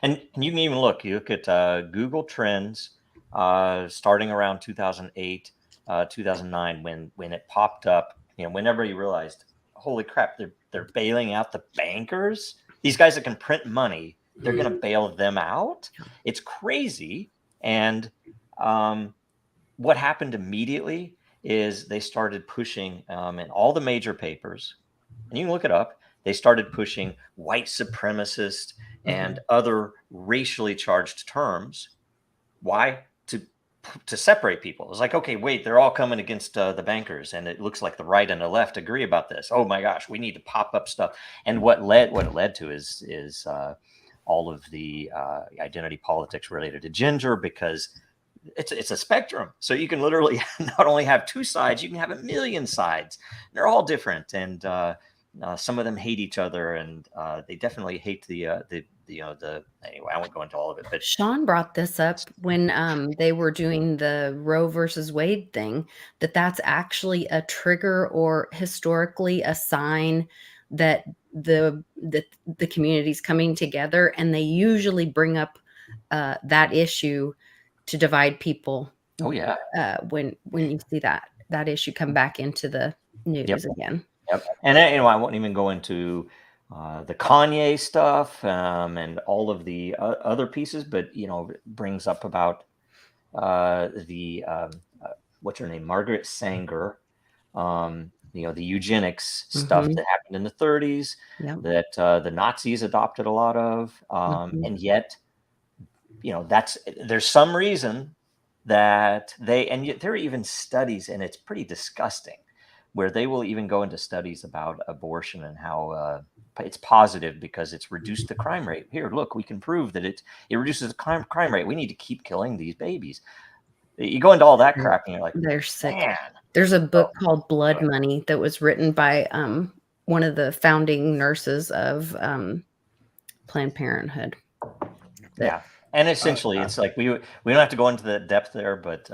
and you can even look at Google Trends starting around 2008. 2009 when it popped up, whenever you realized, holy crap, they're bailing out the bankers, these guys that can print money, they're going to bail them out. It's crazy. And what happened immediately is they started pushing in all the major papers, and you can look it up, they started pushing white supremacist and other racially charged terms. Why? To separate people. It's like, okay, wait, they're all coming against the bankers, and it looks like the right and the left agree about this. Oh my gosh, we need to pop up stuff. And what it led to is all of the identity politics related to gender, because it's a spectrum. So you can literally not only have two sides, you can have a million sides. They're all different, and some of them hate each other, and they definitely hate anyway, I won't go into all of it. But Sean brought this up when they were doing the Roe versus Wade thing, that's actually a trigger, or historically a sign that the community's coming together, and they usually bring up that issue to divide people. Oh yeah. When you see that issue come back into the news again. Yep. And I won't even go into the Kanye stuff, and all of the other pieces, but brings up about the what's her name, Margaret Sanger, the eugenics stuff Mhm. that happened in the 30s Yep. that the Nazis adopted a lot of, Mhm. and yet there's some reason that and yet there are even studies, and it's pretty disgusting, where they will even go into studies about abortion and how it's positive because it's reduced the crime rate. Here, look, we can prove that it reduces the crime rate. We need to keep killing these babies. You go into all that crap, and you're like, They're sick. man. There's a book Oh, called Blood Money that was written by one of the founding nurses of Planned Parenthood. Yeah. And essentially, it's like we don't have to go into the depth there, but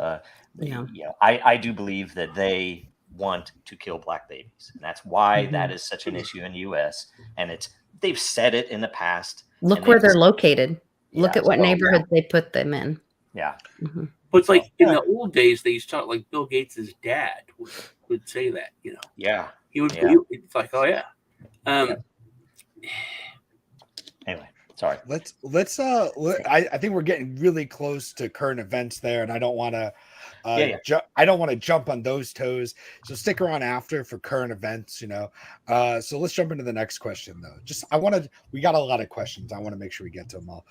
I do believe that they want to kill black babies, and that's why that is such an issue in the U.S. And they've said it in the past. Look where they're located. Look Yeah, at what so, neighborhood they put them in. Yeah. Mhm. But it's like in the old days, they used to talk like Bill Gates' dad would say that, Yeah. He would. Yeah. It's like, oh yeah. Anyway, sorry. I think we're getting really close to current events there, and I don't want to I don't want to jump on those toes, so stick around after for current events. So let's jump into the next question though. We got a lot of questions. I want to make sure we get to them all.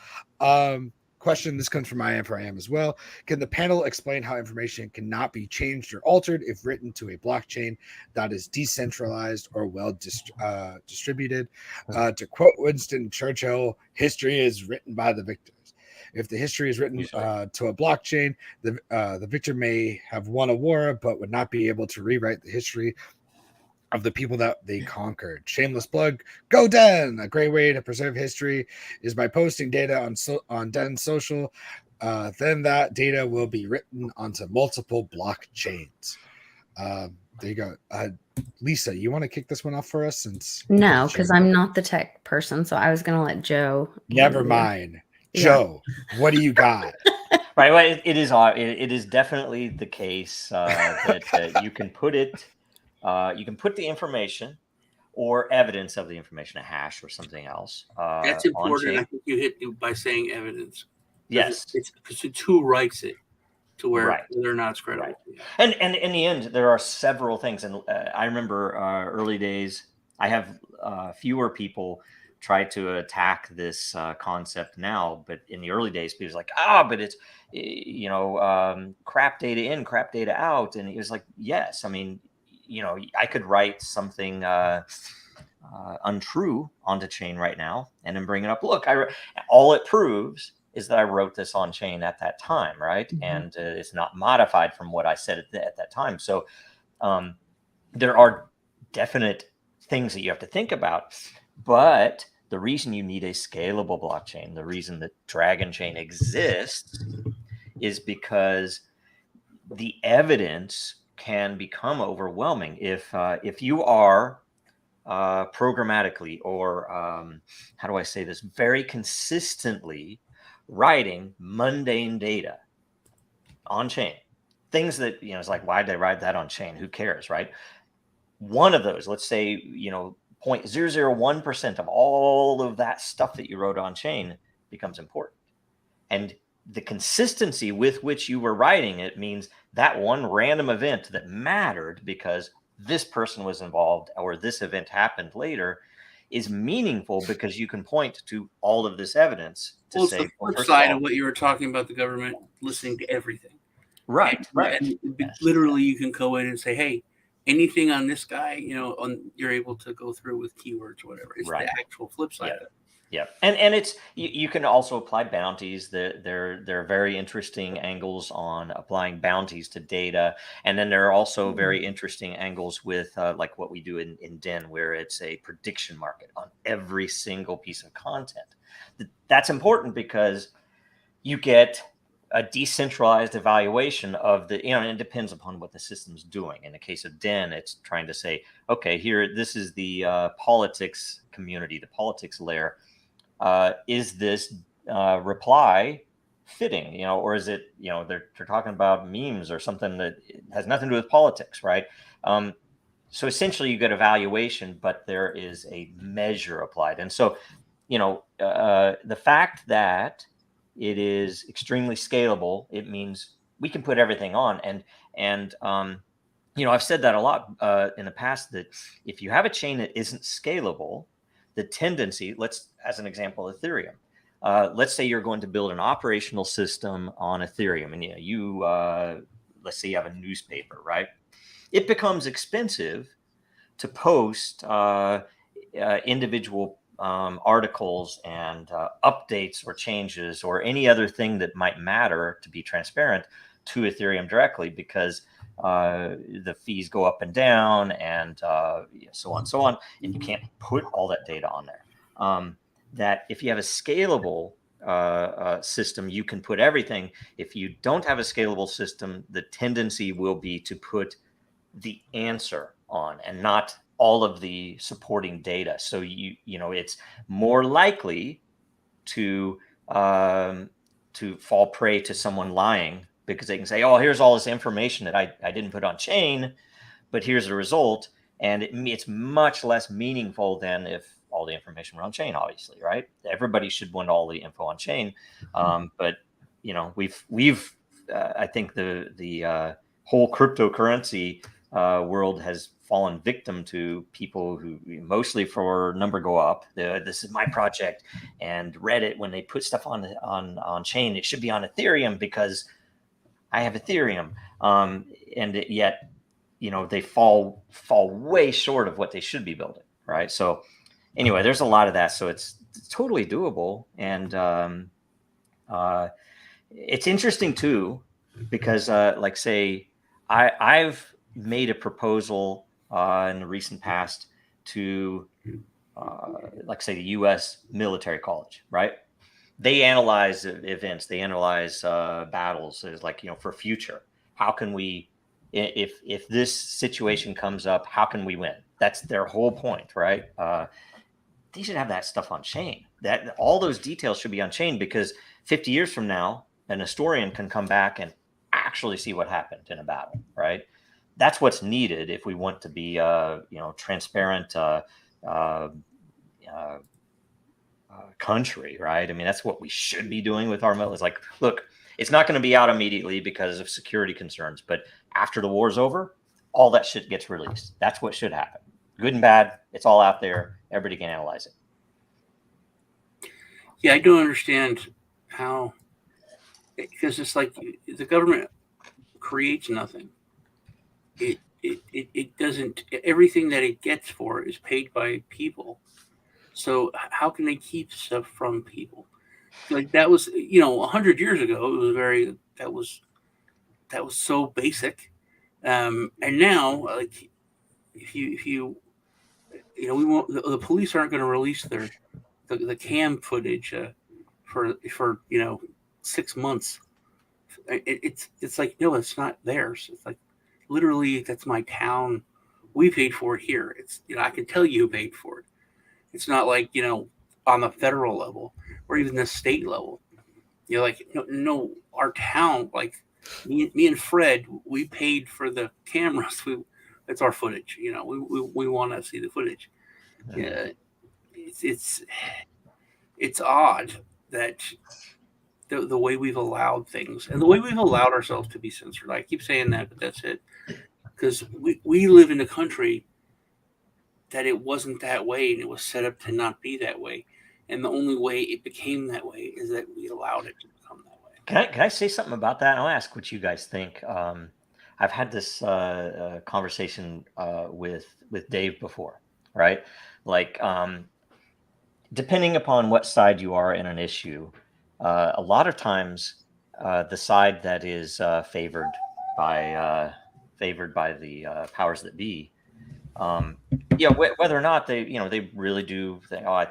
Question, this comes from I Am for I Am as well. Can the panel explain how information cannot be changed or altered if written to a blockchain that is decentralized or well distributed? To quote Winston Churchill, history is written by the victors. If the history is written to a blockchain, the victor may have won a war, but would not be able to rewrite the history of the people that they conquered. Shameless plug, go Den! A great way to preserve history is by posting data on Den.Social. Then that data will be written onto multiple blockchains. There you go. Lisa, you want to kick this one off for us? No, because I'm not the tech person, so I was going to let Joe. Never mind. Joe, what do you got? Right. Well, it is definitely the case that you can put it. You can put the information or evidence of the information, a hash or something else. That's important. On-chain. I think you hit it by saying evidence. Yes. It's because it's who writes it to where whether or not it's credible. Right. And in the end, there are several things. And I remember early days, I have fewer people try to attack this concept now. But in the early days, people was like, but it's, crap data in, crap data out. And it was like, yes, I mean, I could write something untrue onto chain right now and then bring it up. Look, all it proves is that I wrote this on chain at that time, right? Mm-hmm. And it's not modified from what I said at that time. So there are definite things that you have to think about, but the reason you need a scalable blockchain, the reason that Dragon Chain exists, is because the evidence can become overwhelming if you are programmatically or how do I say this, very consistently writing mundane data on chain, things that it's like, why did I write that on chain? Who cares, right? One of those, let's say 0.001% of all of that stuff that you wrote on chain becomes important, and the consistency with which you were writing it means that one random event that mattered because this person was involved or this event happened later is meaningful because you can point to all of this evidence to say, the flip side of what you were talking about, the government listening to everything. Right. And literally you can go in and say, hey, anything on this guy, you're able to go through with keywords or whatever. It's the actual flip side of it. Yeah, and it's you can also apply bounties. There are very interesting angles on applying bounties to data, and then there are also very interesting angles with like what we do in Den, where it's a prediction market on every single piece of content. That's important because you get a decentralized evaluation of the, and it depends upon what the system's doing. In the case of Den, it's trying to say, okay, here, this is the politics community, the politics layer. Is this reply fitting, or is it, they're talking about memes or something that has nothing to do with politics, right? So essentially you get a valuation, but there is a measure applied. And so, the fact that it is extremely scalable, it means we can put everything on. And I've said that a lot in the past, that if you have a chain that isn't scalable, the tendency, as an example, Ethereum. Let's say you're going to build an operational system on Ethereum, and let's say you have a newspaper, right? It becomes expensive to post individual articles and updates or changes or any other thing that might matter to be transparent to Ethereum directly, because the fees go up and down, and so on, and you can't put all that data on there. That if you have a scalable system, you can put everything. If you don't have a scalable system, the tendency will be to put the answer on and not all of the supporting data. So it's more likely to fall prey to someone lying, because they can say, oh, here's all this information that I didn't put on chain, but here's the result. And it's much less meaningful than if all the information were on chain, obviously, right? Everybody should want all the info on chain. But we've I think the whole cryptocurrency world has fallen victim to people who mostly for number go up. This is my project, and Reddit, when they put stuff on chain, it should be on Ethereum because I have Ethereum. And yet, they fall way short of what they should be building, right? So anyway, there's a lot of that. So it's totally doable. And it's interesting too, because say I've made a proposal in the recent past to say the U.S. military college, right? They analyze events, they analyze battles, as for future. How can we, if this situation comes up, how can we win? That's their whole point, right? They should have that stuff on chain. That all those details should be on chain, because 50 years from now, an historian can come back and actually see what happened in a battle, right? That's what's needed if we want to be, transparent country, right? I mean, that's what we should be doing with our military. It's like, look, it's not going to be out immediately because of security concerns, but after the war's over, all that shit gets released. That's what should happen. Good and bad, it's all out there. Everybody can analyze it. Yeah, I don't understand how, because it's like the government creates nothing. It doesn't. Everything that it gets for is paid by people. So how can they keep stuff from people? Like that was 100 years ago. It was that was so basic. And now, like if you we won't. The police aren't going to release the cam footage for 6 months. It's like, no, it's not theirs. It's like, literally, that's my town. We paid for it here. It's I can tell you who paid for it. It's not like on the federal level or even the state level. No, our town, like me and Fred, we paid for the cameras. It's our footage. We want to see the footage. Yeah, it's odd that the way we've allowed things and the way we've allowed ourselves to be censored. I keep saying that, but that's it. Because we live in a country that it wasn't that way, and it was set up to not be that way. And the only way it became that way is that we allowed it to become that way. Can I say something about that? I'll ask what you guys think. I've had this conversation with Dave before, right? Like, depending upon what side you are in an issue, a lot of times the side that is favored by the powers that be, whether or not they really do think, oh,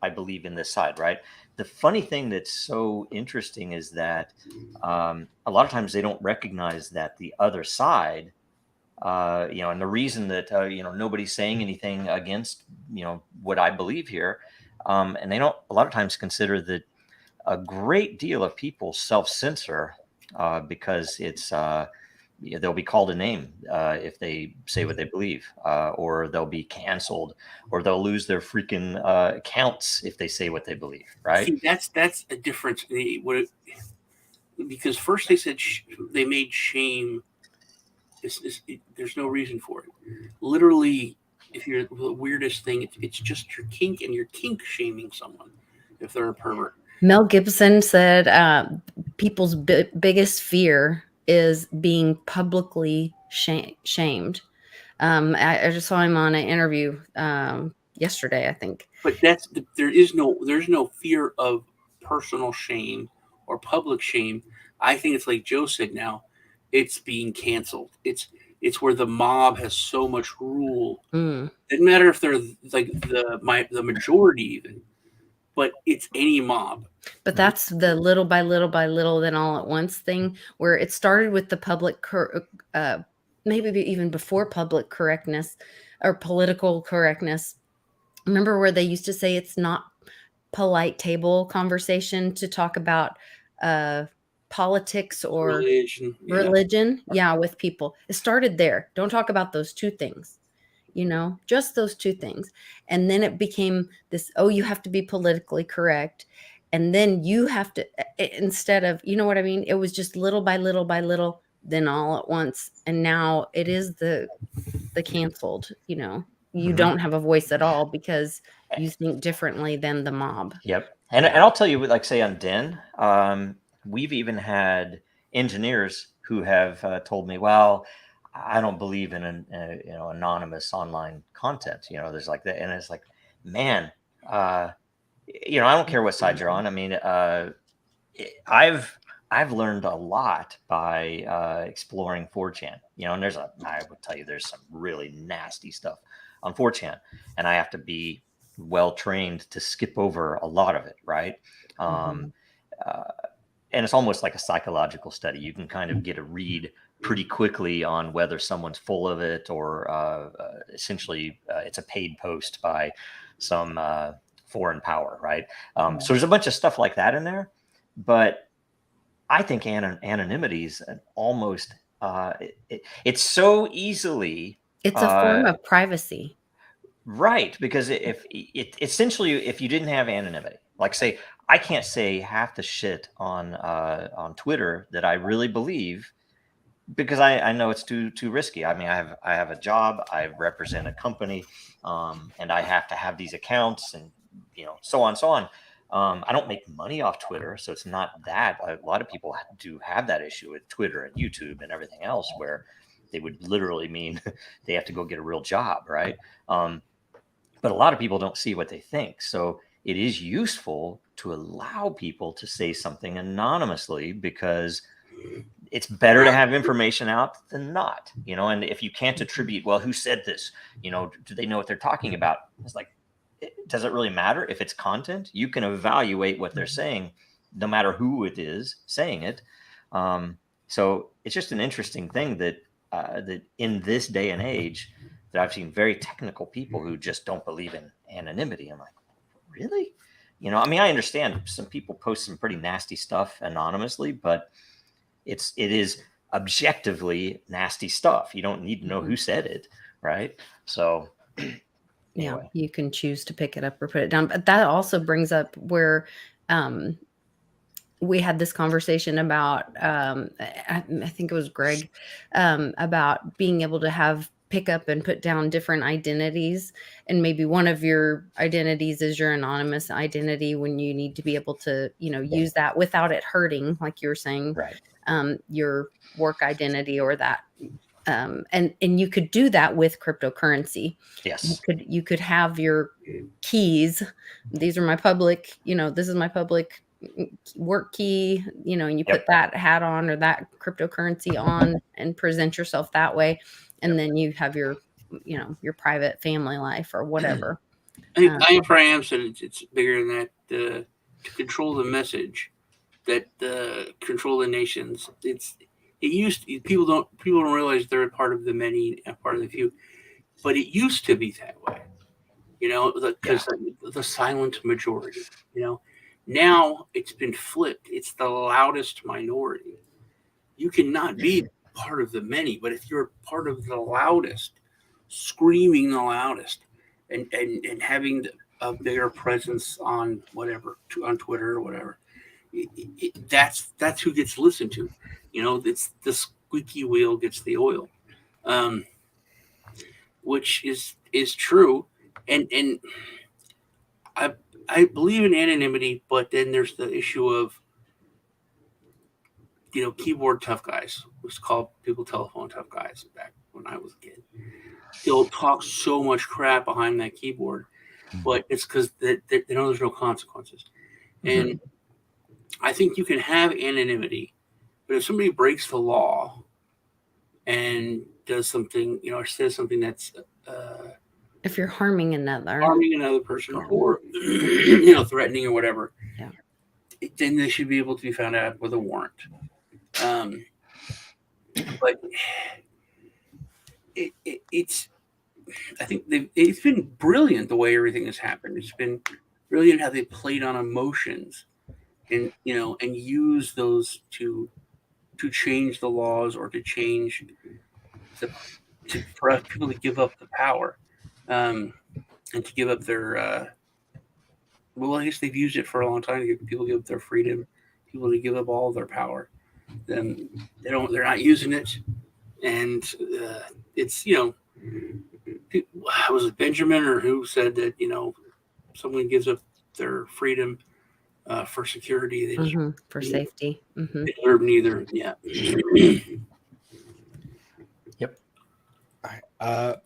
I believe in this side, right? The funny thing that's so interesting is that a lot of times they don't recognize that the other side, and the reason that nobody's saying anything against what I believe here, and they don't a lot of times consider that a great deal of people self-censor because it's they'll be called a name if they say what they believe, or they'll be canceled, or they'll lose their freaking accounts if they say what they believe, right? See, that's a difference. Because first they said they made shame. There's no reason for it. Literally, if you're the weirdest thing, it's just your kink, and you're kink shaming someone if they're a pervert. Mel Gibson said people's biggest fear is being publicly shamed. I just saw him on an interview yesterday, I think. But there's no fear of personal shame or public shame. I think it's like Joe said. Now, it's being canceled. It's where the mob has so much rule. Doesn't matter if they're like the majority even, but it's any mob. But that's the little by little by little, then all at once thing, where it started with the public, maybe even before public correctness or political correctness. Remember where they used to say it's not polite table conversation to talk about politics or religion? Yeah, with people. It started there. Don't talk about those two things. Just those two things. And then it became this, you have to be politically correct. And then you have to, instead of, you know what I mean? It was just little by little by little, then all at once. And now it is the canceled, you don't have a voice at all because you think differently than the mob. Yep. And I'll tell you, like say on Den, we've even had engineers who have told me, well, I don't believe in anonymous online content. There's like that, and it's like, man, I don't care what side you're on. I mean, I've learned a lot by exploring 4chan. And I would tell you, there's some really nasty stuff on 4chan, and I have to be well trained to skip over a lot of it, right? And it's almost like a psychological study. You can kind of get a read pretty quickly on whether someone's full of it or essentially it's a paid post by some foreign power, right? So there's a bunch of stuff like that in there, but I think anonymity is an almost it's so easily it's a form of privacy, right? Because if essentially if you didn't have anonymity, like say I can't say half the shit on Twitter that I really believe, because I know it's too risky. I mean, I have a job, I represent a company, and I have to have these accounts, and so on. I don't make money off Twitter, so it's not that. A lot of people do have that issue with Twitter and YouTube and everything else, where they would literally mean they have to go get a real job, right? But a lot of people don't see what they think, so it is useful to allow people to say something anonymously, because it's better to have information out than not, and if you can't attribute, well, who said this, do they know what they're talking about? It's like, does it really matter if it's content? You can evaluate what they're saying, no matter who it is saying it. So it's just an interesting thing that in this day and age, that I've seen very technical people who just don't believe in anonymity. I'm like, really? I mean, I understand some people post some pretty nasty stuff anonymously, but it is objectively nasty stuff. You don't need to know who said it, right? So anyway. Yeah, you can choose to pick it up or put it down. But that also brings up where we had this conversation about, I think it was Greg, about being able to pick up and put down different identities. And maybe one of your identities is your anonymous identity, when you need to be able to, use that without it hurting, like you were saying, right. Your work identity or that. And you could do that with cryptocurrency. Yes. You could have your keys. These are my public, this is my public work key, and you put that hat on or that cryptocurrency on and present yourself that way. And then you have your, your private family life or whatever. I think IFRAM said it's bigger than that, to control the message, that control the nations. People don't realize they're a part of the many, a part of the few, but it used to be that way, because the silent majority, now it's been flipped. It's the loudest minority. You cannot be part of the many, but if you're part of the loudest, screaming the loudest, and having a bigger presence on whatever, on Twitter or whatever, that's who gets listened to. It's the squeaky wheel gets the oil, which is true, and I believe in anonymity, but then there's the issue of keyboard tough guys. It was called people telephone tough guys back when I was a kid. They'll talk so much crap behind that keyboard, but it's because they know there's no consequences. Mm-hmm. And I think you can have anonymity, but if somebody breaks the law and does something, or says something that's if you're harming another person, or threatening or whatever, yeah, then they should be able to be found out with a warrant. But it's I think it's been brilliant the way everything has happened. It's been brilliant how they played on emotions and use those to change the laws or to change for people to give up the power, and to give up their well, I guess they've used it for a long time to people give up their freedom, people to give up all of their power. Then they're not using it, and it's was it Benjamin or who said that someone gives up their freedom for security, they for safety. They deserve neither. Yeah. Yep. All right.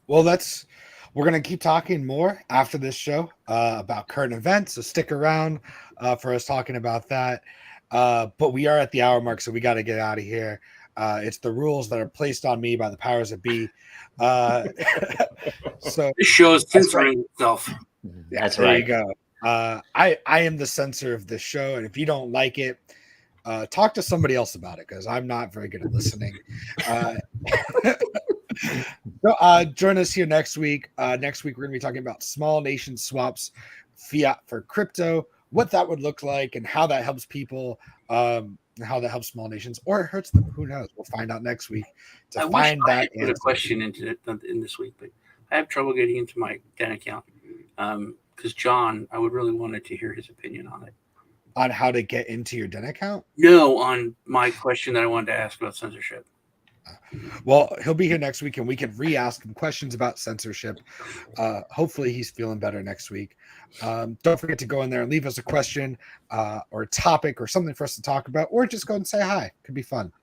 Well, we're gonna keep talking more after this show about current events. So stick around for us talking about that. But we are at the hour mark, so we got to get out of here. It's the rules that are placed on me by the powers that be. So this show is censoring itself. Yeah, that's there right. you go. I am the censor of this show, and if you don't like it, talk to somebody else about it, because I'm not very good at listening. So, join us here next week. Next week, we're going to be talking about small nation swaps, fiat for crypto, what that would look like, and how that helps people, and how that helps small nations, or it hurts them. Who knows? We'll find out next week to I find wish I that had put a answer. question in this week, but I have trouble getting into my Den account because John, I would really wanted to hear his opinion on it. On how to get into your Den account? No, on my question that I wanted to ask about censorship. Well, he'll be here next week, and we can re-ask him questions about censorship. Hopefully he's feeling better next week. Don't forget to go in there and leave us a question or a topic or something for us to talk about, or just go and say hi. Could be fun.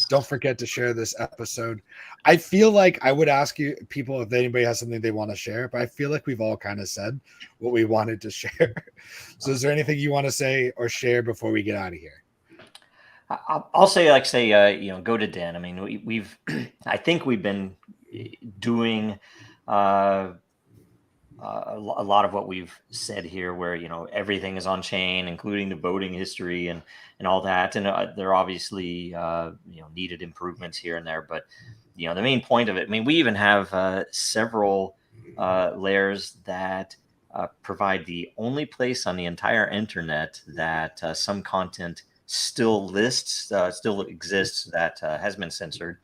Don't forget to share this episode. I feel like I would ask you people if anybody has something they want to share, but I feel like we've all kind of said what we wanted to share. So is there anything you want to say or share before we get out of here? I'll say, go to Den. I mean, we've, I think we've been doing a lot of what we've said here, where everything is on chain, including the voting history and all that. And there are obviously needed improvements here and there, but the main point of it. I mean, we even have several layers that provide the only place on the entire internet that some content still exists that has been censored,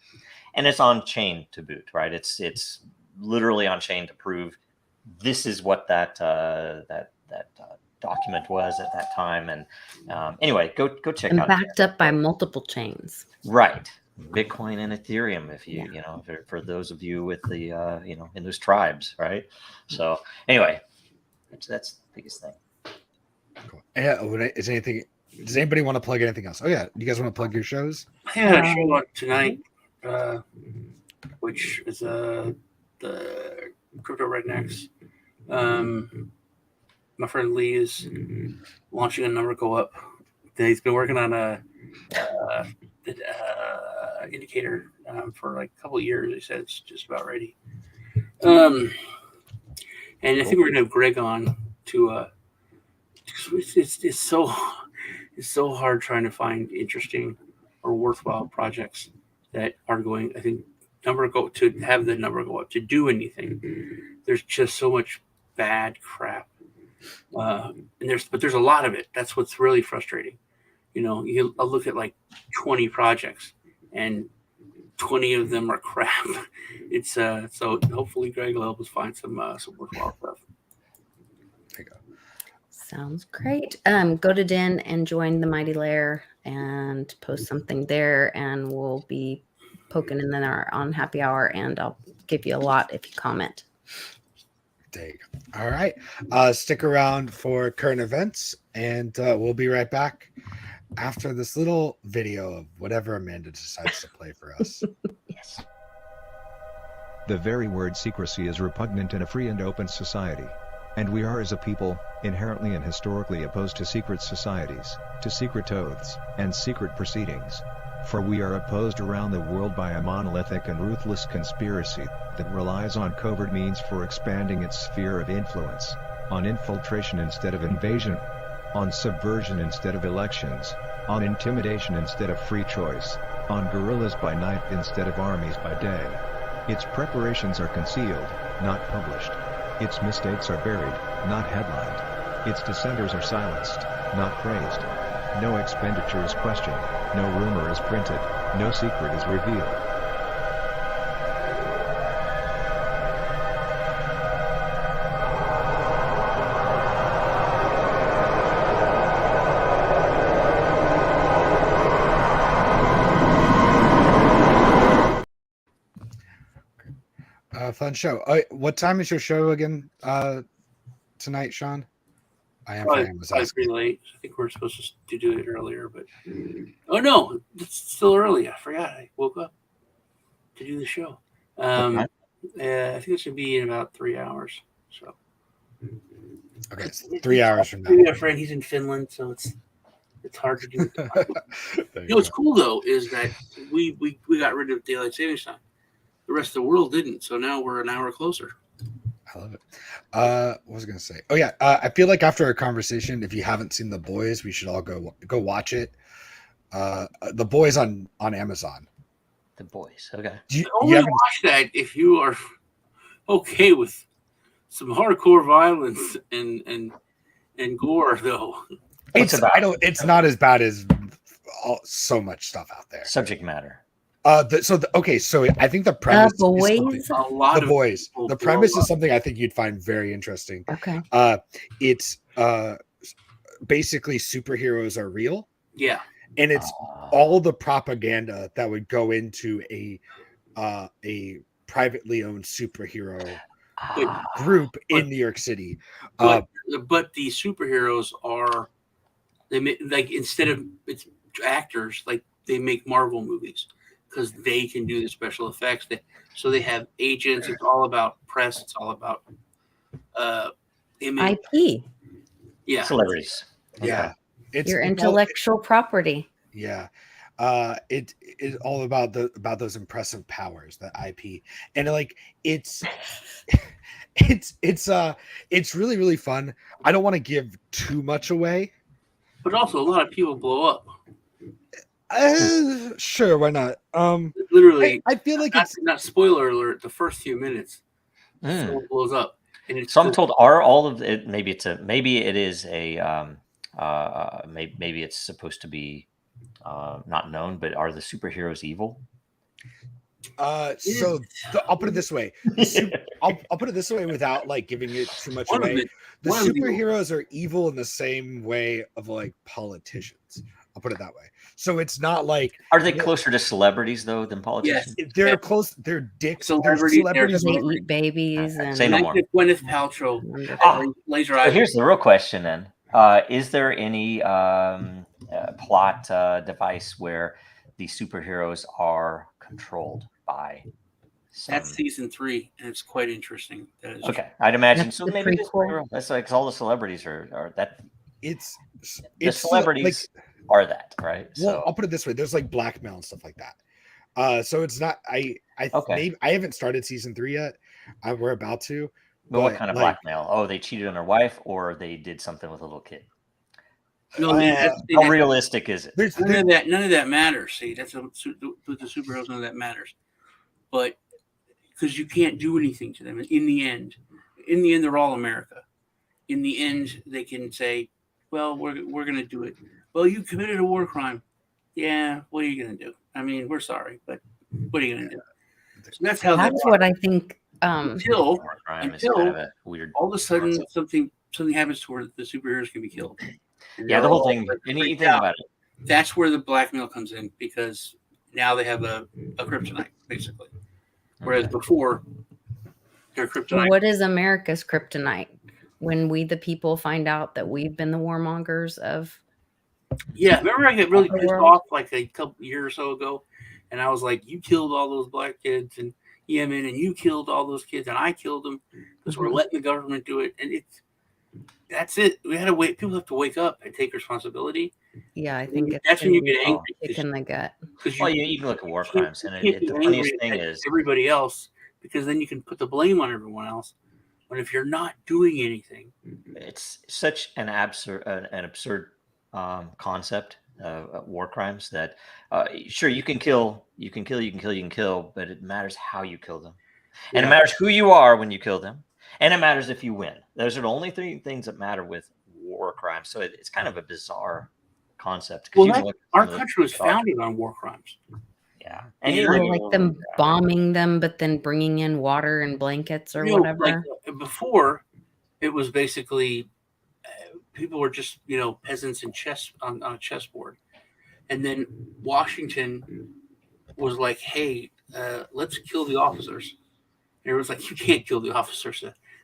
and it's on chain to boot, right? It's literally on chain to prove this is what that document was at that time. And anyway, go check and out. Backed up by multiple chains, right? Bitcoin and Ethereum, if you for those of you with the in those tribes, right? So anyway, that's the biggest thing. Cool. Yeah. Does anybody want to plug anything else? Oh yeah, you guys want to plug your shows? I had a show on tonight, which is the Crypto Rednecks. My friend Lee is launching a number go up. He's been working on a indicator for like a couple of years. He said it's just about ready. And I think we're gonna have Greg on to. It's so hard trying to find interesting or worthwhile projects that are going. I think to have the number go up to do anything. There's just so much bad crap, and there's a lot of it. That's what's really frustrating. I'll look at like 20 projects, and 20 of them are crap. It's so hopefully Greg will help us find some worthwhile stuff. There you go. Sounds great. Go to Den and join the Mighty Lair and post something there, and we'll be poking in there on happy hour, and I'll give you a lot if you comment. There you go. All right. Stick around for current events, and we'll be right back after this little video of whatever Amanda decides to play for us. Yes. The very word secrecy is repugnant in a free and open society. And we are as a people, inherently and historically opposed to secret societies, to secret oaths, and secret proceedings. For we are opposed around the world by a monolithic and ruthless conspiracy that relies on covert means for expanding its sphere of influence, on infiltration instead of invasion, on subversion instead of elections, on intimidation instead of free choice, on guerrillas by night instead of armies by day. Its preparations are concealed, not published. Its mistakes are buried, not headlined. Its dissenters are silenced, not praised. No expenditure is questioned, no rumor is printed, no secret is revealed. Fun show. What time is your show again tonight, Sean? I am Probably pretty late. I think we're supposed to do it earlier, but oh no, it's still early. I forgot. I woke up to do the show. I think it should be in about 3 hours. So okay, it's 3 hours from now. We have a friend. He's in Finland, so it's hard to do. What's cool though is that we got rid of daylight savings time. The rest of the world didn't, so now we're an hour closer. I love it. What was I going to say? Oh yeah, I feel like after our conversation, if you haven't seen The Boys, we should all go watch it. The Boys on Amazon. The Boys. Okay. You only watch that if you are okay with some hardcore violence and gore, though. It's not as bad as so much stuff out there. Subject matter. So I think the premise The Boys. The premise is something I think you'd find very interesting. Okay. It's basically superheroes are real. Yeah. And it's all the propaganda that would go into a privately owned superhero group in New York City. But the superheroes are instead of it's actors, like they make Marvel movies. Because they can do the special effects. So they have agents. It's all about press. It's all about image. IP. Yeah. Celebrities. Yeah. It's your intellectual property. Yeah. It is all about those impressive powers, that IP. And it's really, really fun. I don't want to give too much away. But also a lot of people blow up. Sure, why not? Literally, I feel like it's not spoiler alert. The first few minutes, someone blows up, and it's so I'm told are all of it. Maybe it's maybe it's supposed to be not known, but are the superheroes evil? I'll put it this way. I'll put it this way without giving it too much away. The superheroes are evil in the same way of politicians. I'll put it that way. So it's not are they closer to celebrities though than politicians? Yes, they're close. They're dicks. Celebrities. They eat babies. And say no more. Gwyneth Paltrow. Laser eyes. So here's the real question then: is there any plot device where the superheroes are controlled by? That's season 3, and it's quite interesting. That is okay. I'd imagine so. Maybe prequel. that's all the celebrities are that. It's the celebrities are that right? Well, I'll put it this way: there's blackmail and stuff like that. So it's not. I haven't started season 3 yet. We're about to. But what kind of blackmail? Oh, they cheated on their wife, or they did something with a little kid. No, man. How realistic is it? None of that matters. See, that's with the superheroes. None of that matters. But because you can't do anything to them in the end, they're all America. In the end, they can say, "Well, we're going to do it." Well, you committed a war crime. Yeah, what are you gonna do? I mean, we're sorry, but what are you gonna do? So that's how they That's are what I think. until War crime is kind of a weird all of a sudden concept. something happens to where the superheroes can be killed. And Yeah, they're the whole all, thing. like, And you freaked think out. about it. That's where the blackmail comes in, because now they have a kryptonite, basically. Whereas Okay. before, their kryptonite. What is America's kryptonite? When we, the people, find out that we've been the warmongers of Yeah, remember I got really the pissed world? off like a couple years or so ago, and I was like, "You killed all those black kids in Yemen, and you killed all those kids, and I killed them because we're Mhm. letting the government do it." And that's it. We had to wait. People have to wake up and take responsibility. Yeah, I think it's That's when you a get angry kick in the gut. because Well, you can look at war can't, crimes, and you can't be the angry funniest thing at is everybody else, because then you can put the blame on everyone else. But if you're not doing anything, it's such an absurd concept of war crimes that sure you can kill, but it matters how you kill them, and it yeah. matters who you are when you kill them, and it matters if you win. Those are the only three things that matter with war crimes. So it's kind of a bizarre concept because Well, our country was founded. founded on war crimes. Yeah, and You you know, Or like them bombing them, but then bringing in water and blankets or like whatever. before, it was basically people were just peasants in chess on a chessboard, and then Washington was like, "Hey, let's kill the officers." And it was like, "You can't kill the officers."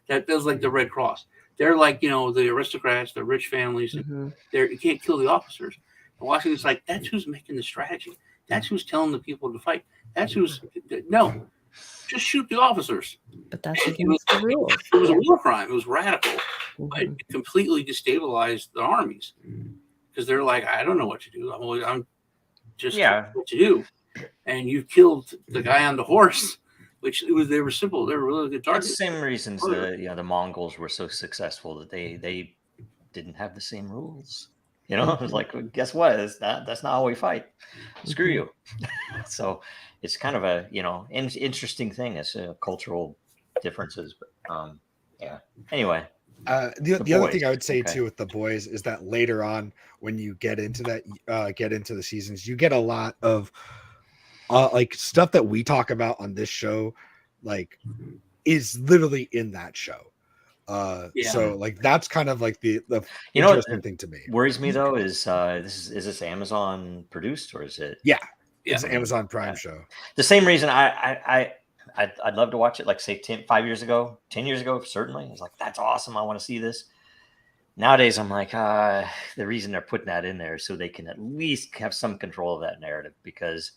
That was like the Red Cross. They're like the aristocrats, the rich families. Mhm. You can't kill the officers. And Washington's like, that's who's making the strategy. That's who's telling the people to fight. That's who's no, just shoot the officers. But that's And against the rules. it was Yeah. a war crime. It was radical, but Mhm. it completely destabilized the armies because they're like, I don't know what to do. I'm just what to do. And you killed the guy on the horse, which they were simple. They were really good It's targets. the same reasons the Mongols were so successful, that they didn't have the same rules. It was like, well, guess what? That's not how we fight. Screw Mhm. you. So it's kind of a interesting thing. It's cultural differences, but yeah. Anyway, The other boys. thing I would say Okay. too with the boys is that later on, when you get into the seasons, you get a lot of like stuff that we talk about on this show, like is literally in that show. So like that's kind of like the interesting thing to me. Worries me though is this Amazon produced, or is it? Yeah, it's an Amazon Prime show. The same reason I'd love to watch it, like say 5 years ago, 10 years ago, certainly. It's like, that's awesome, I want to see this. Nowadays, I'm like, the reason they're putting that in there is so they can at least have some control of that narrative, because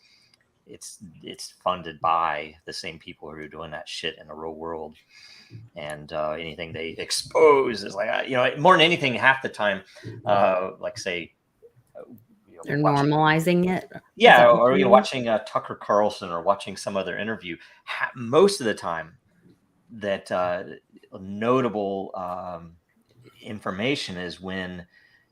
it's funded by the same people who are doing that shit in the real world. And anything they expose is like, more than anything, half the time, like say, They're normalizing it. yeah, or watching Tucker Carlson or watching some other interview. Most of the time, that notable information is when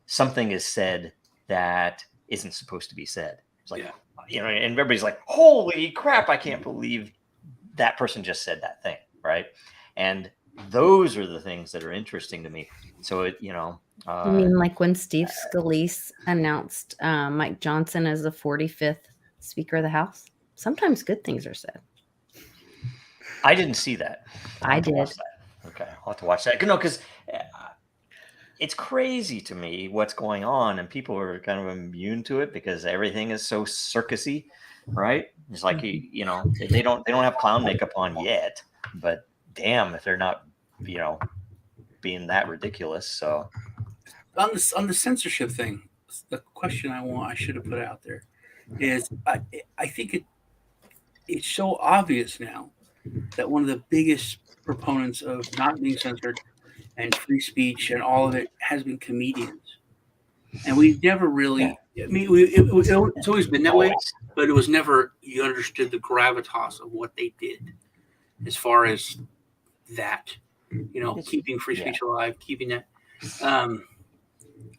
something is said that isn't supposed to be said. It's like, and everybody's like, holy crap, I can't believe that person just said that thing, right? And those are the things that are interesting to me. So I mean, like when Steve Scalise announced Mike Johnson as the 45th Speaker of the House. Sometimes good things are said. I didn't see that. I did. Okay, I'll have to watch that. No, because it's crazy to me what's going on, and people are kind of immune to it because everything is so circusy, right? It's like they don't have clown makeup on yet, but damn if they're not being that ridiculous. So on the censorship thing, the question I should have put out there is, I think it's so obvious now that one of the biggest proponents of not being censored and free speech and all of it has been comedians, and we've never really. I mean, it's always been that way, but it was never, you understood the gravitas of what they did as far as that, keeping free speech alive, keeping that.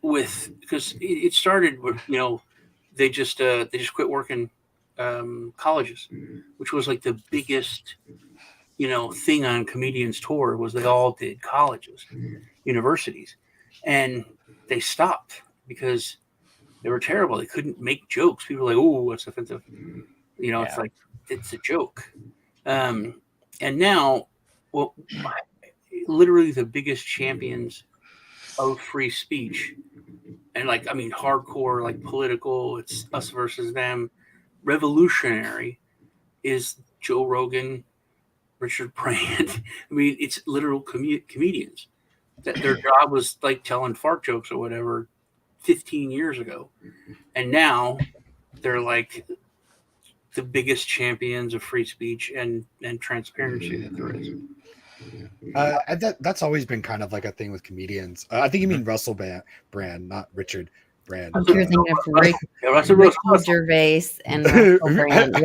Because it started with they just quit working colleges, which was like the biggest thing on comedians tour, was they all did colleges, universities, and they stopped because They were terrible. They couldn't make jokes. People were like, "Oh, what's offensive?" It's like it's a joke. And now, well, literally the biggest champions of free speech, and hardcore, like political, it's us versus them, revolutionary, is Joe Rogan, Richard Brandt. It's literal comedians. That their job was like telling fart jokes or whatever 15 years ago. And now they're like the biggest champions of free speech and transparency that there is. And that's always been kind of like a thing with comedians. I think you mean Russell Brand, not Richard Brand. You're thinking of Ricky Gervais and Russell Brand.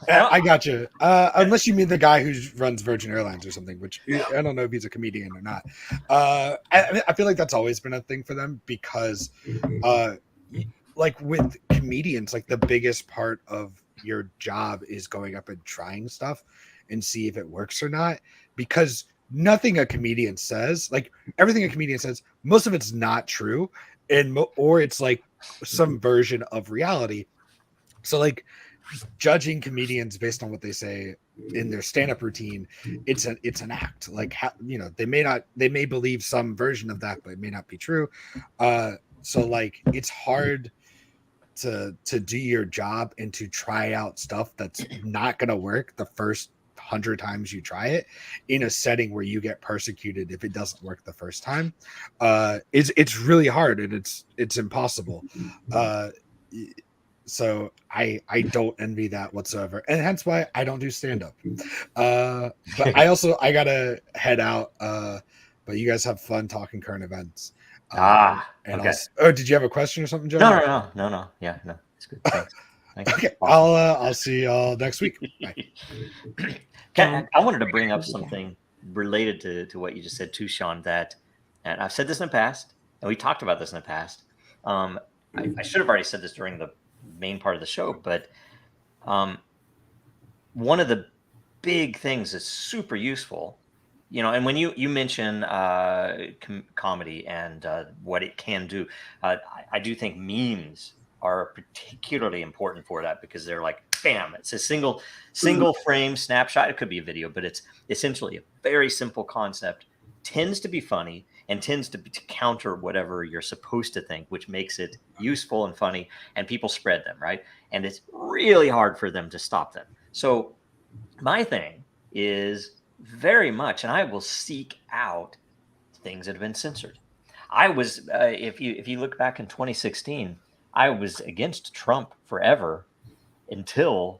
Yeah, I got you. Unless you mean the guy who runs Virgin Airlines or something, which I don't know if he's a comedian or not. I feel like that's always been a thing for them because, like with comedians, like the biggest part of your job is going up and trying stuff and see if it works or not, because nothing a comedian says, like everything a comedian says, most of it's not true, or it's like some version of reality. So like judging comedians based on what they say in their stand-up routine, it's an act. Like they may believe some version of that, but it may not be true. So like it's hard to do your job and to try out stuff that's not going to work the first 100 times you try it in a setting where you get persecuted if it doesn't work the first time. It's really hard, and it's impossible. So I don't envy that whatsoever, and hence why I don't do stand-up. But I gotta head out, but you guys have fun talking current events. Okay. Did you have a question or something, Joe? No. Yeah, no, it's good. Thanks. Okay, awesome. I'll see y'all next week. Bye. I wanted to bring up something related to what you just said too, Sean. And I've said this in the past, and we talked about this in the past. I should have already said this during the main part of the show, but one of the big things that's super useful, and when you mention comedy and what it can do, I do think memes are particularly important for that, because they're like, bam, it's a single frame snapshot. It could be a video, but it's essentially a very simple concept, tends to be funny, and tends to counter whatever you're supposed to think, which makes it useful and funny, and people spread them, right? And it's really hard for them to stop them. So my thing is very much, and I will seek out things that have been censored. I was, if you look back in 2016, I was against Trump forever until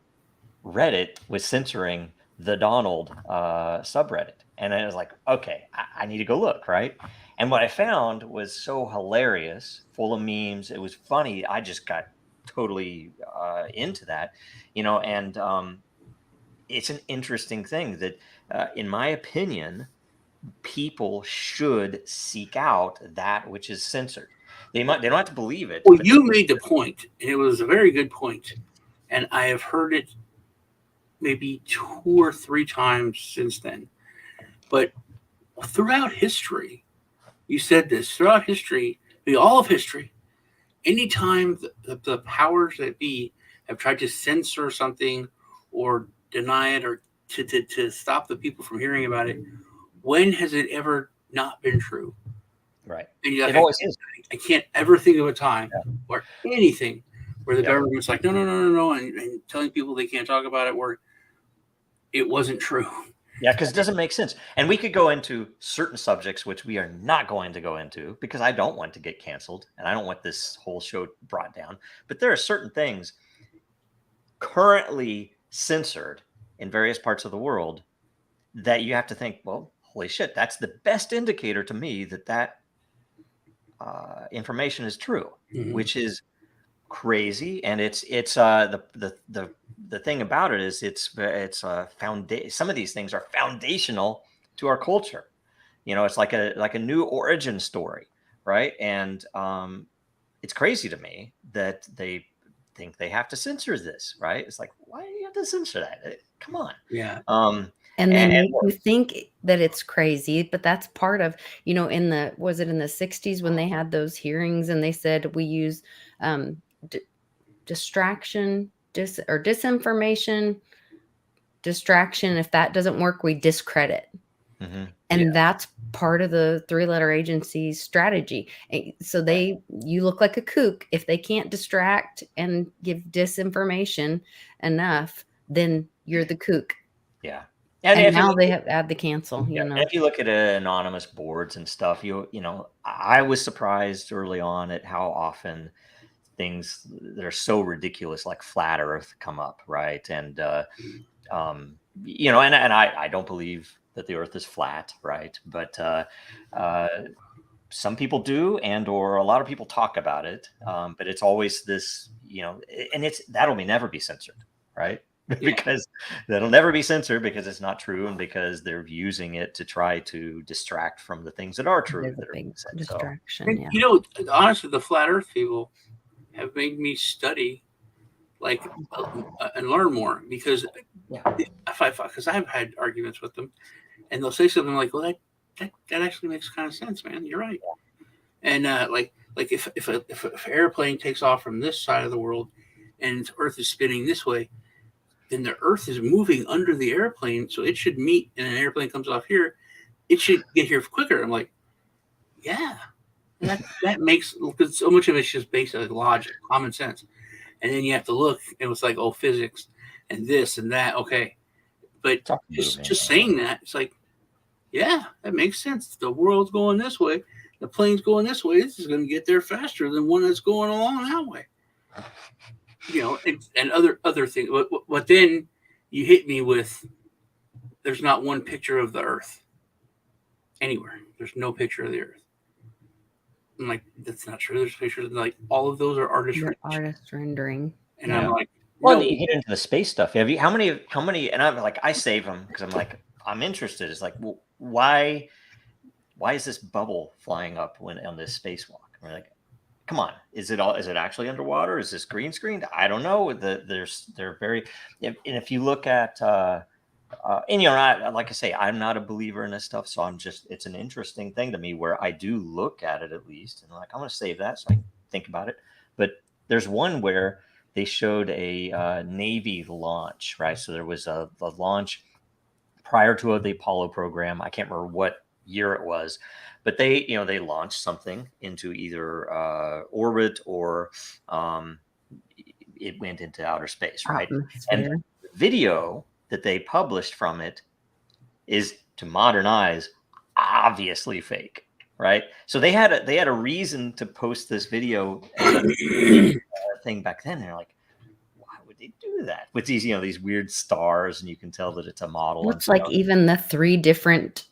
Reddit was censoring the Donald subreddit. And I was like, okay, I need to go look, right? And what I found was so hilarious, full of memes. It was funny. I just got totally into that, and it's an interesting thing that, in my opinion, people should seek out that which is censored. They don't have to believe it. Well, you made the point, and it was a very good point. And I have heard it maybe 2 or 3 times since then. But throughout history, you said this, throughout history, all of history, anytime the powers that be have tried to censor something or deny it or to stop the people from hearing about it, when has it ever not been true? Right. It always is. I can't ever think of a time or anything where the government's like, no, and telling people they can't talk about it, where it wasn't true. Yeah, because it doesn't make sense. And we could go into certain subjects, which we are not going to go into, because I don't want to get canceled, and I don't want this whole show brought down. But there are certain things currently censored in various parts of the world that you have to think, well, holy shit, that's the best indicator to me that information is true, which is crazy. And it's the thing about it is it's some of these things are foundational to our culture. It's like a new origin story, right? And it's crazy to me that they think they have to censor this, right? It's like, why do you have to censor that? Come on. Yeah. And they And make you think that it's crazy, but that's part of, in was it in the 60s when they had those hearings and they said we use um, distraction, or disinformation, distraction. If that doesn't work, we discredit. Mhm. And that's part of the three-letter agency's strategy. So you look like a kook. If they can't distract and give disinformation enough, then you're the kook. Yeah. And if you now look they have had the cancel, Yeah, and if you look at anonymous boards and stuff, I was surprised early on at how often things that are so ridiculous, like flat Earth, come up, right? And and I don't believe that the Earth is flat, right? But uh, some people do, or a lot of people talk about it. But it's always this, and that'll never be censored, right? Because that'll never be censored because it's not true and because they're using it to try to distract from the things that are true. There's That a are being big said. distraction. And, Yeah. honestly, the flat Earth people have made me study, and learn more, because because I've had arguments with them, and they'll say something like, "Well, that actually makes kind of sense, man. You're right." And if an airplane takes off from this side of the world, and Earth is spinning this way, then the Earth is moving under the airplane, so it should meet. And an airplane comes off here, it should get here quicker. I'm like, yeah, that makes, because so much of it's just based on logic, common sense, and then you have to look, and it's like, oh, physics, and this and that. Okay, but just saying that, it's like, yeah, that makes sense. The world's going this way, the plane's going this way. This is going to get there faster than one that's going along that way. And other things. But then you hit me with, there's not one picture of the Earth anywhere. There's no picture of the Earth. I'm like, that's not true. There's pictures, like, all of those are artist rendering. And I'm like, well, you get into the space stuff. How many? And I'm like, I save them because I'm like, I'm interested. It's like, well, why is this bubble flying up on this spacewalk? And we're like, come on, is it actually underwater? Is this green screened? I don't know. They're very, and if you look at, like I say, I'm not a believer in this stuff, so it's an interesting thing to me where I do look at it at least, and I'm like, I'm going to save that so I can think about it. But there's one where they showed a Navy launch, right? So there was a launch prior to the Apollo program. I can't remember what year it was, but they launched something into either orbit or it went into outer space, right? And the video that they published from it is, to modernize, obviously fake, right? So they had a reason to post this video thing back then. They're like, why would they do that with these these weird stars, and you can tell that it's a model. Looks like even the 3 different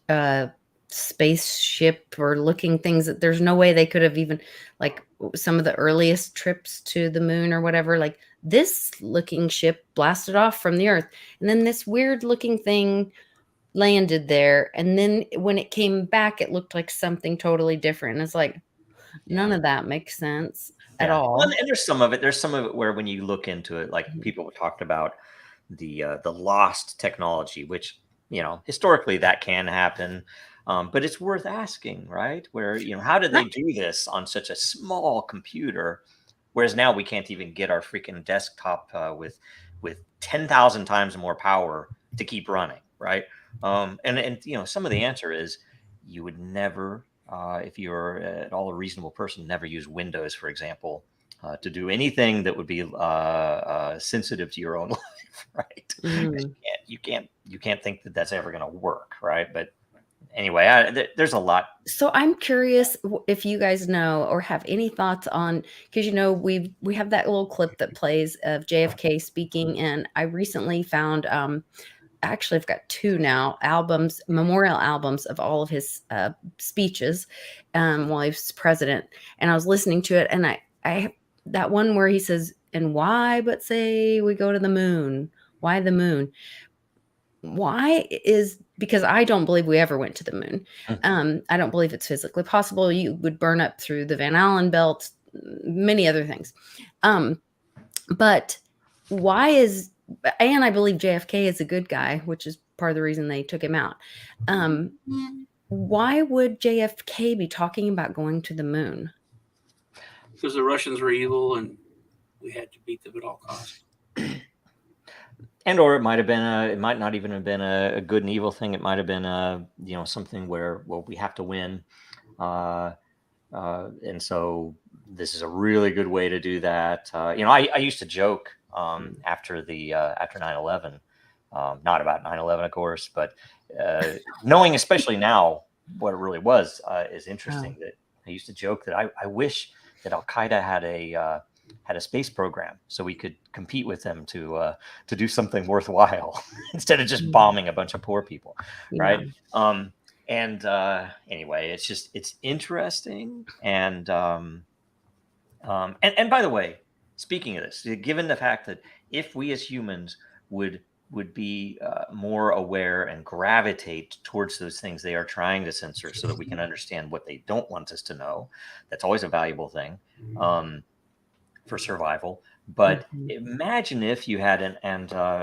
spaceship or looking things, that there's no way they could have even, like, some of the earliest trips to the moon or whatever, like, this looking ship blasted off from the Earth, and then this weird looking thing landed there, and then when it came back it looked like something totally different, and it's like, none of that makes sense at all. Well, and there's some of it where when you look into it, like people talked about the lost technology, which historically that can happen, but it's worth asking, right? Where how did they do this on such a small computer, whereas now we can't even get our freaking desktop with 10,000 times more power to keep running, right? And some of the answer is you would never, if you're at all a reasonable person, never use Windows, for example, to do anything that would be sensitive to your own life, right? You can't think that that's ever going to work, right? But anyway, there's a lot. So I'm curious if you guys know or have any thoughts on, because we have that little clip that plays of JFK speaking, and I recently found actually I've got 2 now memorial albums of all of his speeches while he was president, and I was listening to it, and I that one where he says, "And why but say we go to the moon? Why the moon?" Because I don't believe we ever went to the moon. I don't believe it's physically possible. You would burn up through the Van Allen belt, many other things. But why and I believe JFK is a good guy, which is part of the reason they took him out. Why would JFK be talking about going to the moon? Because the Russians were evil and we had to beat them at all costs. And or it might have been it might not even have been a good and evil thing. It might have been something where, well, we have to win, and so this is a really good way to do that. I used to joke after 9/11, not about 9/11, of course, but knowing especially now what it really was is interesting. That I used to joke that I wish that Al Qaeda had a space program so we could compete with them to do something worthwhile instead of just bombing a bunch of poor people, right? Anyway, it's interesting, and by the way, speaking of this, given the fact that if we as humans would be more aware and gravitate towards those things they are trying to censor so that we can understand what they don't want us to know, that's always a valuable thing for survival. But imagine if you had an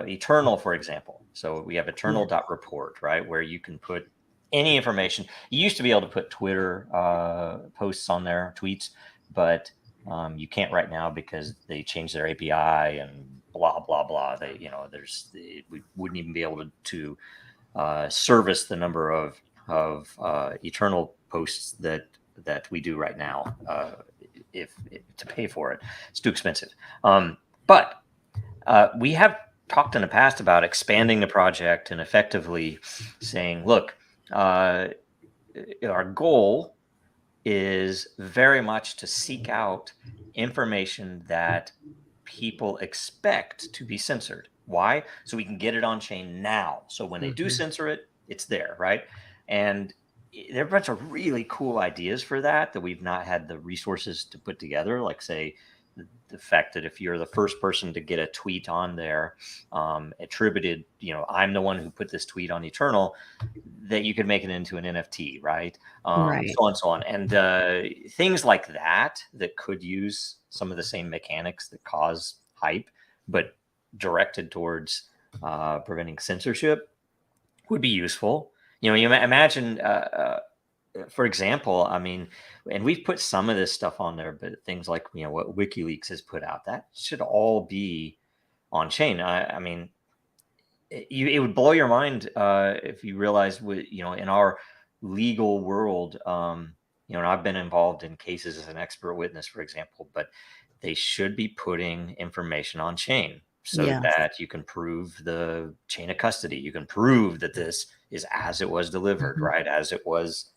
Eternal, for example. So we have eternal.report, right, where you can put any information. You used to be able to put Twitter posts on there, tweets, but you can't right now because they changed their API and blah blah blah. We wouldn't even be able to service the number of Eternal posts that we do right now. If to pay for it, it's too expensive. But we have talked in the past about expanding the project and effectively saying, look, our goal is very much to seek out information that people expect to be censored. Why? So we can get it on chain now. So when they do censor it, it's there, right? And there are a bunch of really cool ideas for that we've not had the resources to put together. Like, say, the fact that if you're the first person to get a tweet on there attributed, I'm the one who put this tweet on Eternal, that you could make it into an NFT, right? So on and so on. And things like that could use some of the same mechanics that cause hype, but directed towards preventing censorship would be useful. You imagine, for example, and we've put some of this stuff on there, but things like, what WikiLeaks has put out, that should all be on chain. It would blow your mind if you realize, in our legal world, and I've been involved in cases as an expert witness, for example, but they should be putting information on chain so that you can prove the chain of custody. You can prove that this is as it was delivered, right? As it was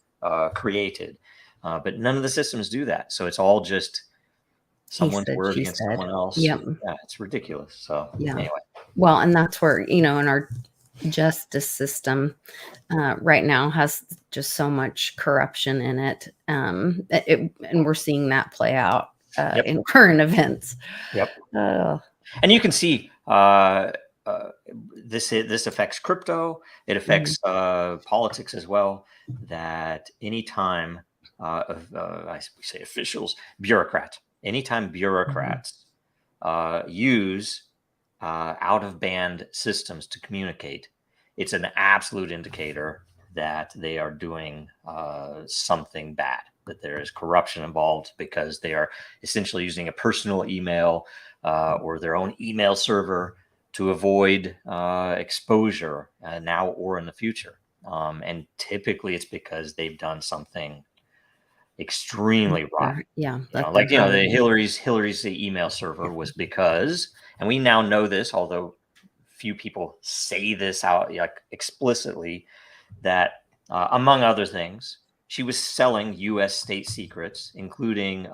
created. But none of the systems do that. So it's all just someone's word against someone else. Yeah, it's ridiculous. So anyway. Well, and that's where, in our justice system right now has just so much corruption in it. And we're seeing that play out in current events. And you can see this affects crypto. It affects politics as well. That anytime we say officials, bureaucrats, anytime bureaucrats use out of band systems to communicate, it's an absolute indicator that they are doing something bad, that there is corruption involved, because they are essentially using a personal email or their own email server to avoid exposure now or in the future. And typically it's because they've done something extremely rotten. The Hillary's email server was because, and we now know this, although few people say this out explicitly, that among other things, she was selling U.S. state secrets, including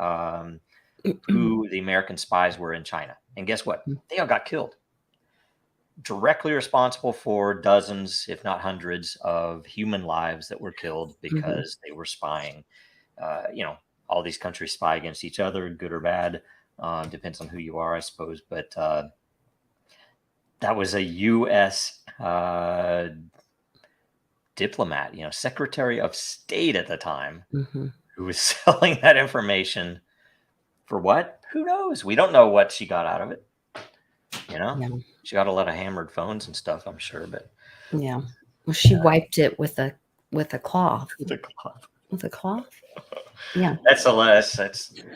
who the American spies were in China. And guess what? They all got killed. Directly responsible for dozens, if not hundreds, of human lives that were killed because they were spying. All these countries spy against each other, good or bad. Depends on who you are, I suppose. But that was a U.S. diplomat, Secretary of State at the time, who was selling that information for what? Who knows? We don't know what she got out of it. know, Yeah. she got a lot of hammered phones and stuff, I'm sure, but Yeah. Well, she wiped it with a cloth. the cloth. With a cloth? Yeah. That's a less. That's silly.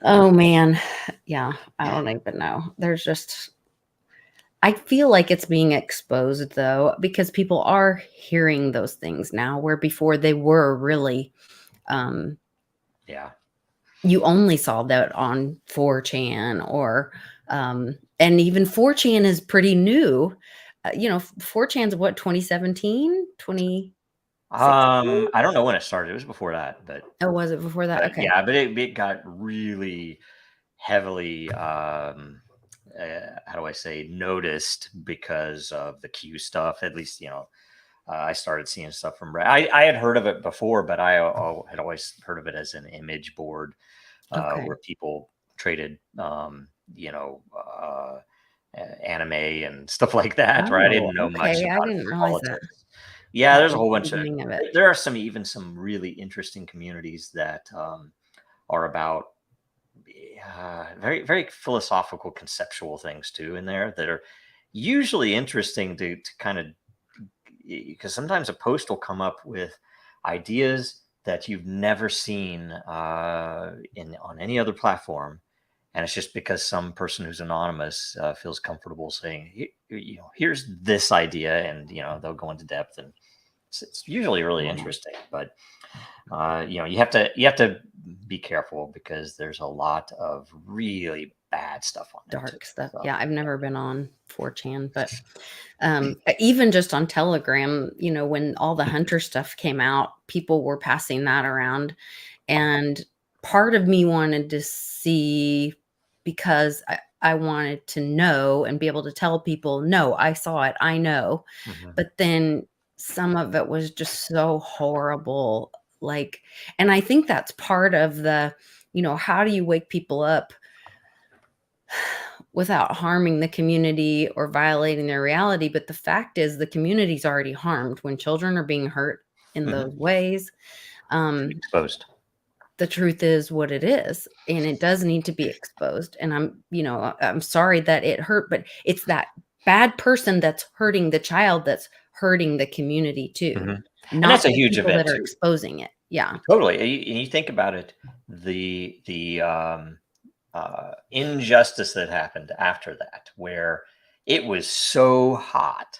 Oh man. Yeah. I don't even know. There's just I feel like it's being exposed though, because people are hearing those things now where before they were really Yeah. you only saw that on 4chan or and even 4chan is pretty new. 4chan's what, 2017, 2016? I don't know when it started. It was before that, but Oh, was it before that? Okay. yeah, but it got really heavily how do I say, noticed because of the Q stuff. At least, I started seeing stuff from I had heard of it before, but I had always heard of it as an image board Okay. where people traded anime and stuff like that, right? I Oh, didn't know much okay. I about it didn't from realize that. politics. Yeah, That there's a was whole the bunch of beginning of it. there are some really interesting communities that are about very, very philosophical, conceptual things too in there that are usually interesting to kind of, because sometimes a post will come up with ideas that you've never seen on any other platform, and it's just because some person who's anonymous feels comfortable saying, here's this idea, and they'll go into depth, and it's usually really interesting. But you have to be careful because there's a lot of really bad stuff on there too. Dark stuff. So, Yeah, I've never been on 4chan, but even just on Telegram, when all the Hunter stuff came out, people were passing that around. And part of me wanted to see, because I wanted to know and be able to tell people, no, I saw it, I know. But then some of it was just so horrible. And I think that's part of the, how do you wake people up without harming the community or violating their reality? But the fact is the community's already harmed when children are being hurt in those ways. exposed. The truth is what it is, and it does need to be exposed. And I'm sorry that it hurt, but it's that bad person that's hurting the child that's hurting the community too. And Not that's a the huge people event that are too. exposing it. Yeah. Totally. And you think about it, the injustice that happened after that, where it was so hot,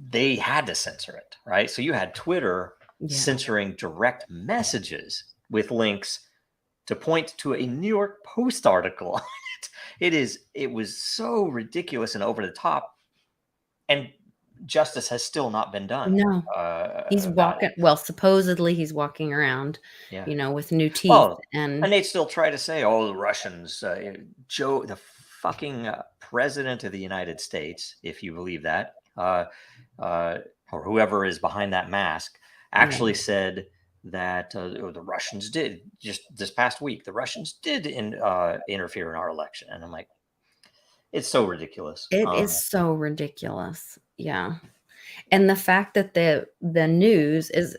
they had to censor it, right? So you had Twitter censoring direct messages with links to point to a New York Post article on it. It was so ridiculous and over the top, and justice has still not been done. No. He's walking. Well, supposedly he's walking around, with new teeth. Well, and they still try to say, "Oh, the Russians, Joe, the fucking president of the United States," if you believe that, or whoever is behind that mask, actually said that the Russians did just this past week. The Russians did interfere in our election, and I'm like, it's so ridiculous. It is so ridiculous. Yeah. And the fact that the news is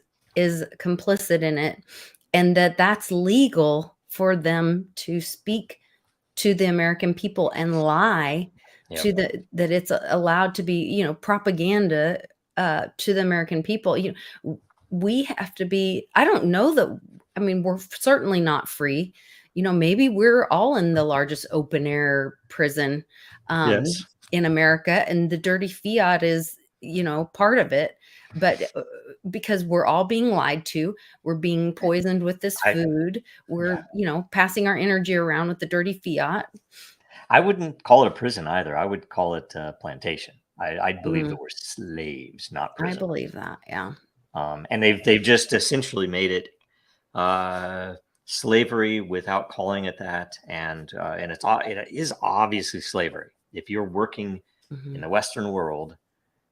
complicit in it, and that's legal for them to speak to the American people and lie to that it's allowed to be, propaganda to the American people. We have to be, I don't know that, I mean, we're certainly not free. Maybe we're all in the largest open air prison in America, and the dirty fiat is, part of it. But because we're all being lied to, we're being poisoned with this food, we're, passing our energy around with the dirty fiat. I wouldn't call it a prison either. I would call it a plantation. I believe that we're slaves, not prisoners. I believe that, yeah. And they've just essentially made it slavery without calling it that, and it is obviously slavery. If you're working in the Western world,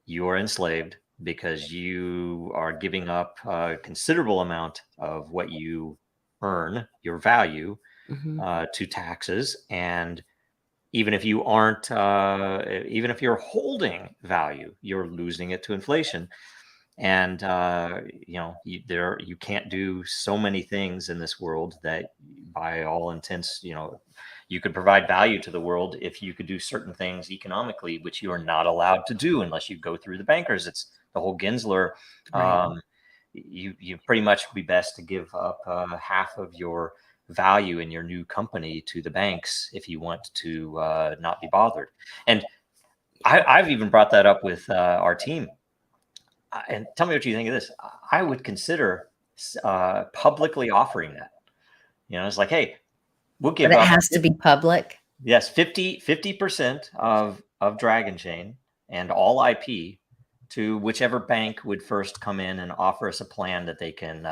you are enslaved because you are giving up a considerable amount of what you earn, your value, to taxes. And even if you aren't, even if you're holding value, you're losing it to inflation. And you can't do so many things in this world that, by all intents, You could provide value to the world if you could do certain things economically, which you are not allowed to do unless you go through the bankers. It's the whole Gensler. Right. You pretty much be best to give up half of your value in your new company to the banks if you want to not be bothered. And I've even brought that up with our team. And tell me what you think of this. I would consider publicly offering that. It's like, hey, we'll give But it up. has to be public. Yes, 50% of Dragon Chain and all IP to whichever bank would first come in and offer us a plan that they can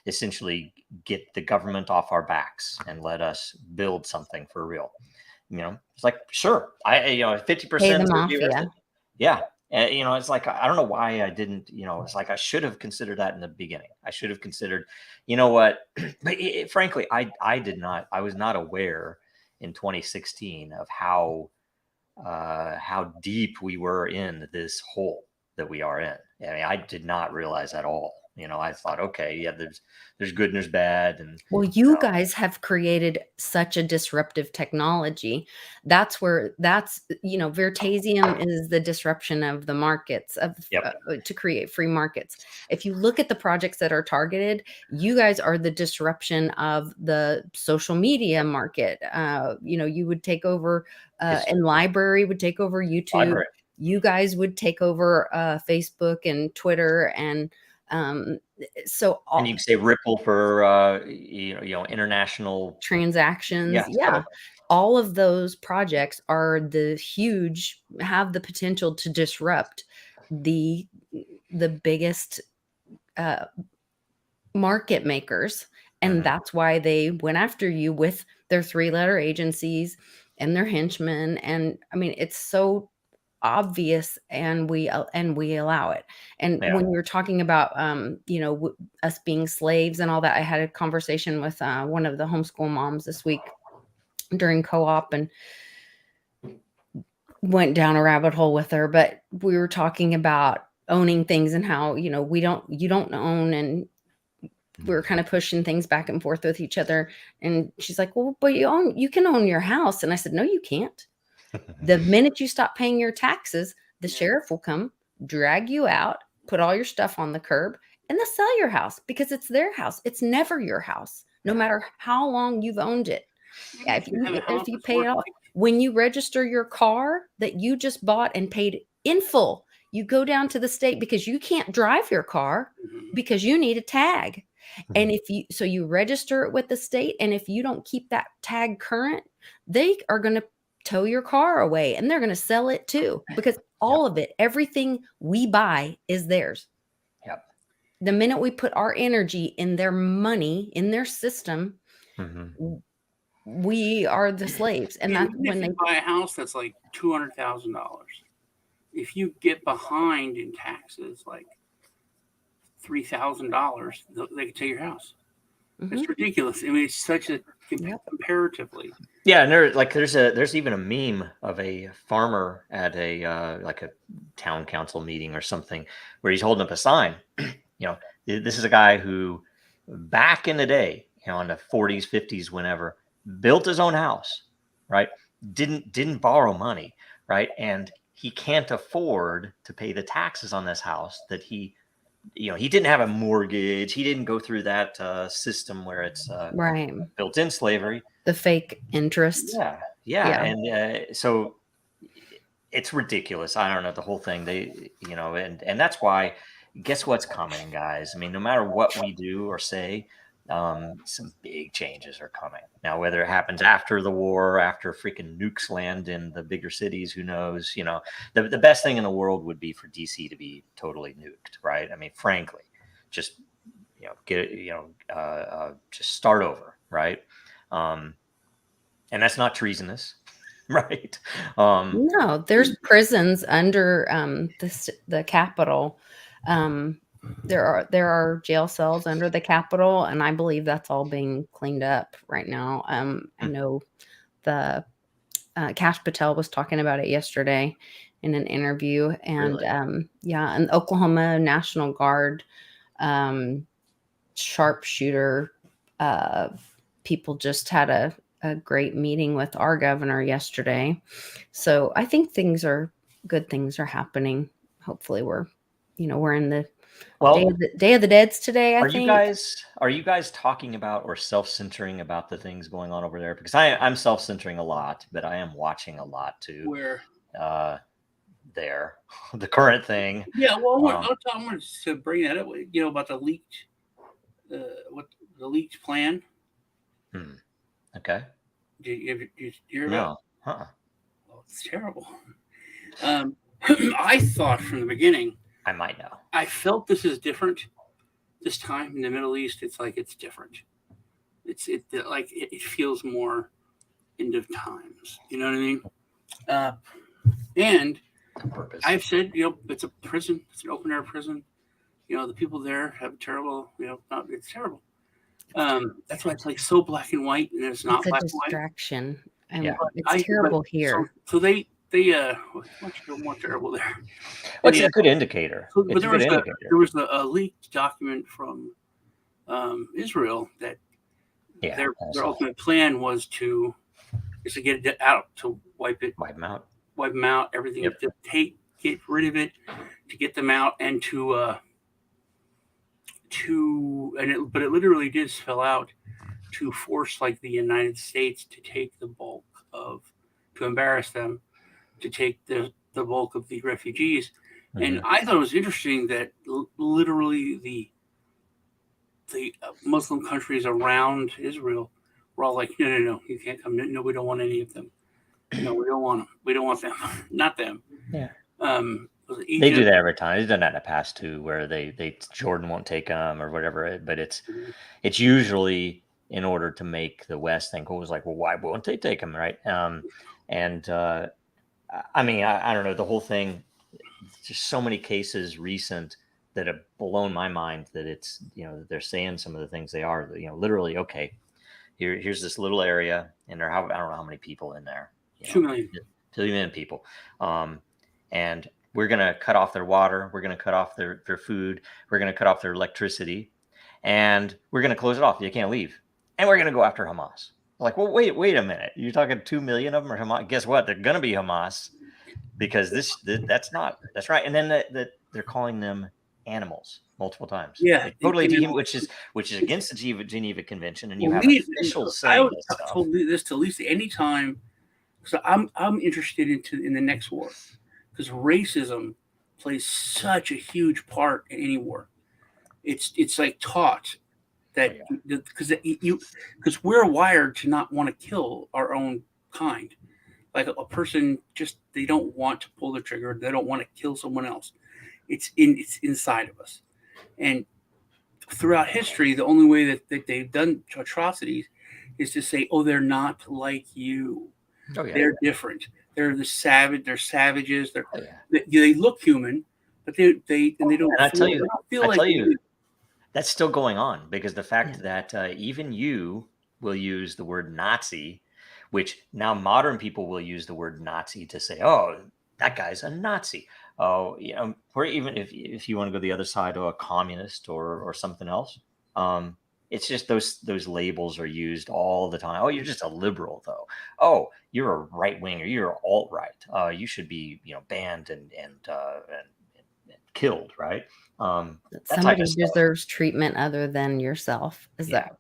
essentially get the government off our backs and let us build something for real. It's like, sure, I 50% Pay the would be worth mafia. it. Yeah. It's like, I don't know why I didn't, it's like I should have considered that in the beginning. I should have considered, what, but frankly, I did not, I was not aware in 2016 of how deep we were in this hole that we are in. I mean, I did not realize at all. I thought, okay, yeah, there's good and there's bad. And Well, you guys have created such a disruptive technology. That's Vertasium is the disruption of the markets Yep. To create free markets. If you look at the projects that are targeted, you guys are the disruption of the social media market. You would take over, and library would take over YouTube. Library. You guys would take over Facebook and Twitter and so And you can say Ripple for international transactions. Yeah, Yeah. totally. All of those projects have the potential to disrupt the biggest market makers. And that's why they went after you with their 3-letter agencies and their henchmen. And I mean, it's so obvious, and we allow it. And Yeah. when we were talking about us being slaves and all that, I had a conversation with one of the homeschool moms this week during co-op and went down a rabbit hole with her. But we were talking about owning things and how you don't own, and we were kind of pushing things back and forth with each other. And she's like, well, but you can own your house. And I said, no, you can't. The minute you stop paying your taxes, the sheriff will come, drag you out, put all your stuff on the curb, and they'll sell your house because it's their house. It's never your house, no matter how long you've owned it. Yeah, if you pay it off, when you register your car that you just bought and paid in full, you go down to the state because you can't drive your car because you need a tag. And you register it with the state, and if you don't keep that tag current, they are going to tow your car away, and they're going to sell it too, because all of it, everything we buy is theirs. Yep. The minute we put our energy in their money, in their system, we are the slaves. And that's when they buy a house that's like $200,000. If you get behind in taxes, like $3,000, they can take your house. It's ridiculous. I mean, it's such a comparatively. Yeah, and there's even a meme of a farmer at a like a town council meeting or something where he's holding up a sign. This is a guy who back in the day, in the 40s, 50s, whenever, built his own house, right? Didn't borrow money, right? And he can't afford to pay the taxes on this house that he didn't have a mortgage. He didn't go through that system where it's built-in slavery. The fake interest. Yeah. And so it's ridiculous. I don't know, the whole thing. And that's why, guess what's coming, guys? I mean, no matter what we do or say, some big changes are coming. Now, whether it happens after the war, after freaking nukes land in the bigger cities, who knows? The best thing in the world would be for DC to be totally nuked, right? I mean, frankly, just just start over, right? And that's not treasonous, right? No, there's prisons under the Capitol. There are jail cells under the Capitol, and I believe that's all being cleaned up right now. I know the Kash Patel was talking about it yesterday in an interview, and Really? an Oklahoma National Guard sharpshooter people just had a great meeting with our governor yesterday. So I think good things are happening. Hopefully we're in the Well, Day of the Dead's today, I are you think. guys talking about or self-censoring about the things going on over there? Because I'm self-censoring a lot, but I am watching a lot too. Where? There, the current thing. Yeah, well, I wanted to bring that up. About the leaked, the leaked plan. Okay. Did you hear No. about it? Oh, it's terrible. I thought from the beginning. I might know. I felt this is different. This time in the Middle East, it's like it's different. It feels more end of times. You know what I mean? And I've said, it's a prison. It's an open air prison. The people there have terrible. It's terrible. That's why it's like so black and white, and it's not It's a black and white. distraction. And Yeah. it's terrible here. So they much more terrible there. Well, it's a good indicator. But there was a leaked document from Israel that their ultimate plan was to get it out, to wipe them out, everything, Yep. to get rid of it, to get them out, and but it literally did spell out to force like the United States to take the bulk to embarrass them, to take the bulk of the refugees. Mm-hmm. And I thought it was interesting that literally the Muslim countries around Israel were all like, no, you can't come. No, we don't want any of them. No, we don't want them. We don't want them. Not them. Yeah. Egypt, they do that every time. They've done that in the past too, where they Jordan won't take them or whatever. But it's usually in order to make the West think, well, why won't they take them, right? I mean, I don't know, the whole thing. Just so many cases recent that have blown my mind that it's they're saying some of the things they are. Literally, okay, here's this little area, and I don't know how many people in there. 2 million. 2 million people. And we're going to cut off their water. We're going to cut off their food. We're going to cut off their electricity. And we're going to close it off. You can't leave. And we're going to go after Hamas. Like, well, wait a minute. You're talking 2 million of them are Hamas? Guess what? They're going to be Hamas because that's right. And then they're calling them animals multiple times. Yeah. Totally, which is against the Geneva Convention. And you have officials saying this stuff. I told this to Lisa anytime. So I'm interested in the next war, because racism plays such a huge part in any war. It's like taught that because we're wired to not want to kill our own kind. Like a person they don't want to pull the trigger. They don't want to kill someone else. It's inside of us. And throughout history, the only way that they've done atrocities is to say, oh, they're not like you. Oh, yeah. They're different. They're They're savages. They look human, but they don't. And I tell you, that's still going on, because the fact that even you will use the word Nazi, which now modern people will use the word Nazi to say, oh, that guy's a Nazi. Oh, or even if you want to go the other side, a communist or something else. It's just those labels are used all the time. Oh, you're just a liberal, though. Oh, you're a right winger. You're alt-right. You should be, banned and killed, right? Somebody deserves treatment other than yourself.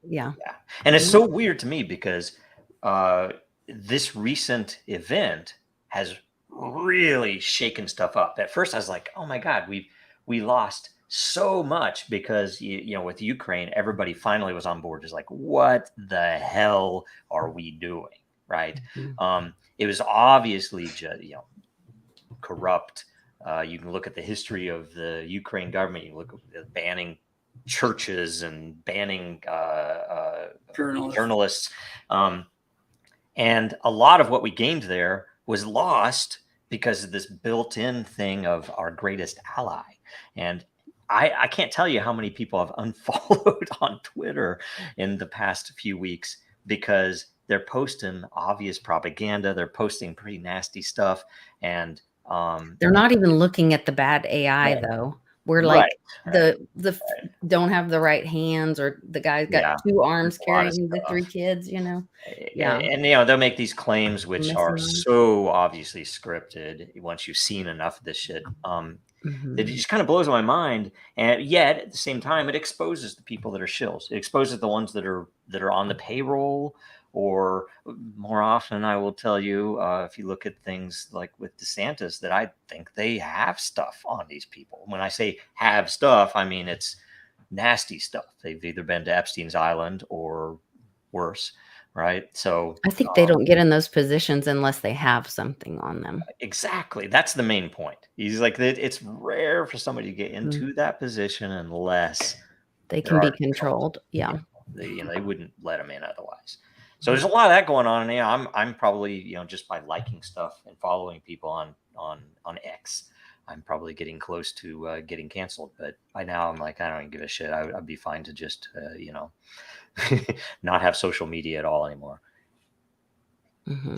Yeah. And it's so weird to me because this recent event has really shaken stuff up. At first, I was like, oh my God, we lost so much because with Ukraine, everybody finally was on board. Just like, what the hell are we doing, right? Mm-hmm. It was obviously just corrupt. You can look at the history of the Ukraine government. You look at banning churches and banning journalists, and a lot of what we gained there was lost because of this built-in thing of our greatest ally. And I can't tell you how many people have unfollowed on Twitter in the past few weeks because they're posting obvious propaganda. They're posting pretty nasty stuff. And they're not even looking at the bad AI, though. where like Right. the don't have the right hands, or the guy's got Yeah. 2 arms There's a lot of carrying the 3 stuff. kids, Yeah. And you know, they'll make these claims which are Missing arms. so obviously scripted once you've seen enough of this shit. That it Mhm. just kind of blows my mind. And yet at the same time, it exposes the people that are shills. It exposes the ones that are on the payroll, or more often, I will tell you, if you look at things like with DeSantis, that I think they have stuff on these people. When I say have stuff, I mean it's nasty stuff. They've either been to Epstein's Island or worse, right? So I think they don't get in those positions unless they have something on them. exactly, that's the main point. He's like, it's rare for somebody to get into that position unless They there can be are controls. controlled. Yeah. They wouldn't let them in otherwise. So there's a lot of that going on. And yeah, I'm probably, just by liking stuff and following people on X, I'm probably getting close to getting canceled. But by now I'm like, I don't even give a shit. I'd be fine to just not have social media at all anymore. Mm-hmm.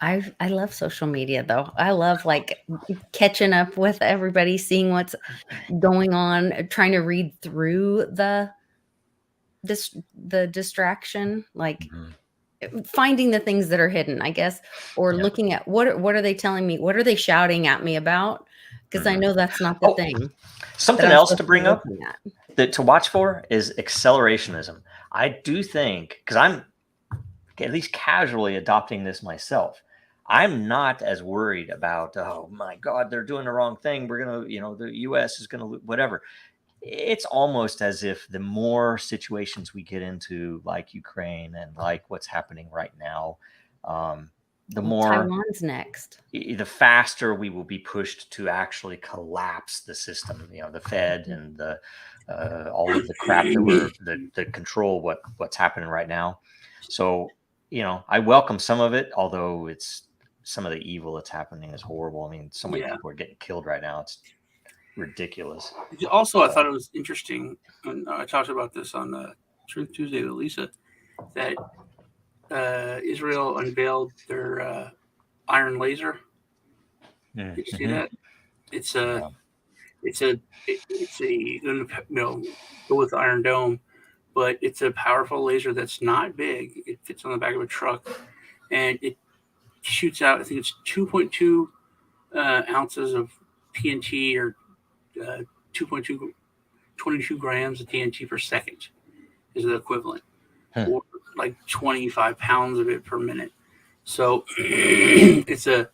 I love social media though. I love like catching up with everybody, seeing what's going on, trying to read through the distraction, like finding the things that are hidden, I guess, or looking at what are they telling me? What are they shouting at me about? Because I know that's not the thing. Something else to bring up that to watch for is accelerationism. I do think, because I'm at least casually adopting this myself, I'm not as worried about, oh my God, they're doing the wrong thing. We're going to, the US is going to, whatever. It's almost as if the more situations we get into, like Ukraine and like what's happening right now, the more Taiwan's next, the faster we will be pushed to actually collapse the system, the Fed and the all of the crap that control what's happening right now. So, I welcome some of it, although it's some of the evil that's happening is horrible. I mean, so many people are getting killed right now. It's ridiculous. Also, I thought it was interesting, and I talked about this on Truth Tuesday with Lisa, that Israel unveiled their iron laser. Did you see that? It's a go with the Iron Dome, but it's a powerful laser that's not big. It fits on the back of a truck, and it shoots out, I think it's 2.2 ounces of TNT, or 22 grams of TNT per second is the equivalent, or like 25 pounds of it per minute. So it's an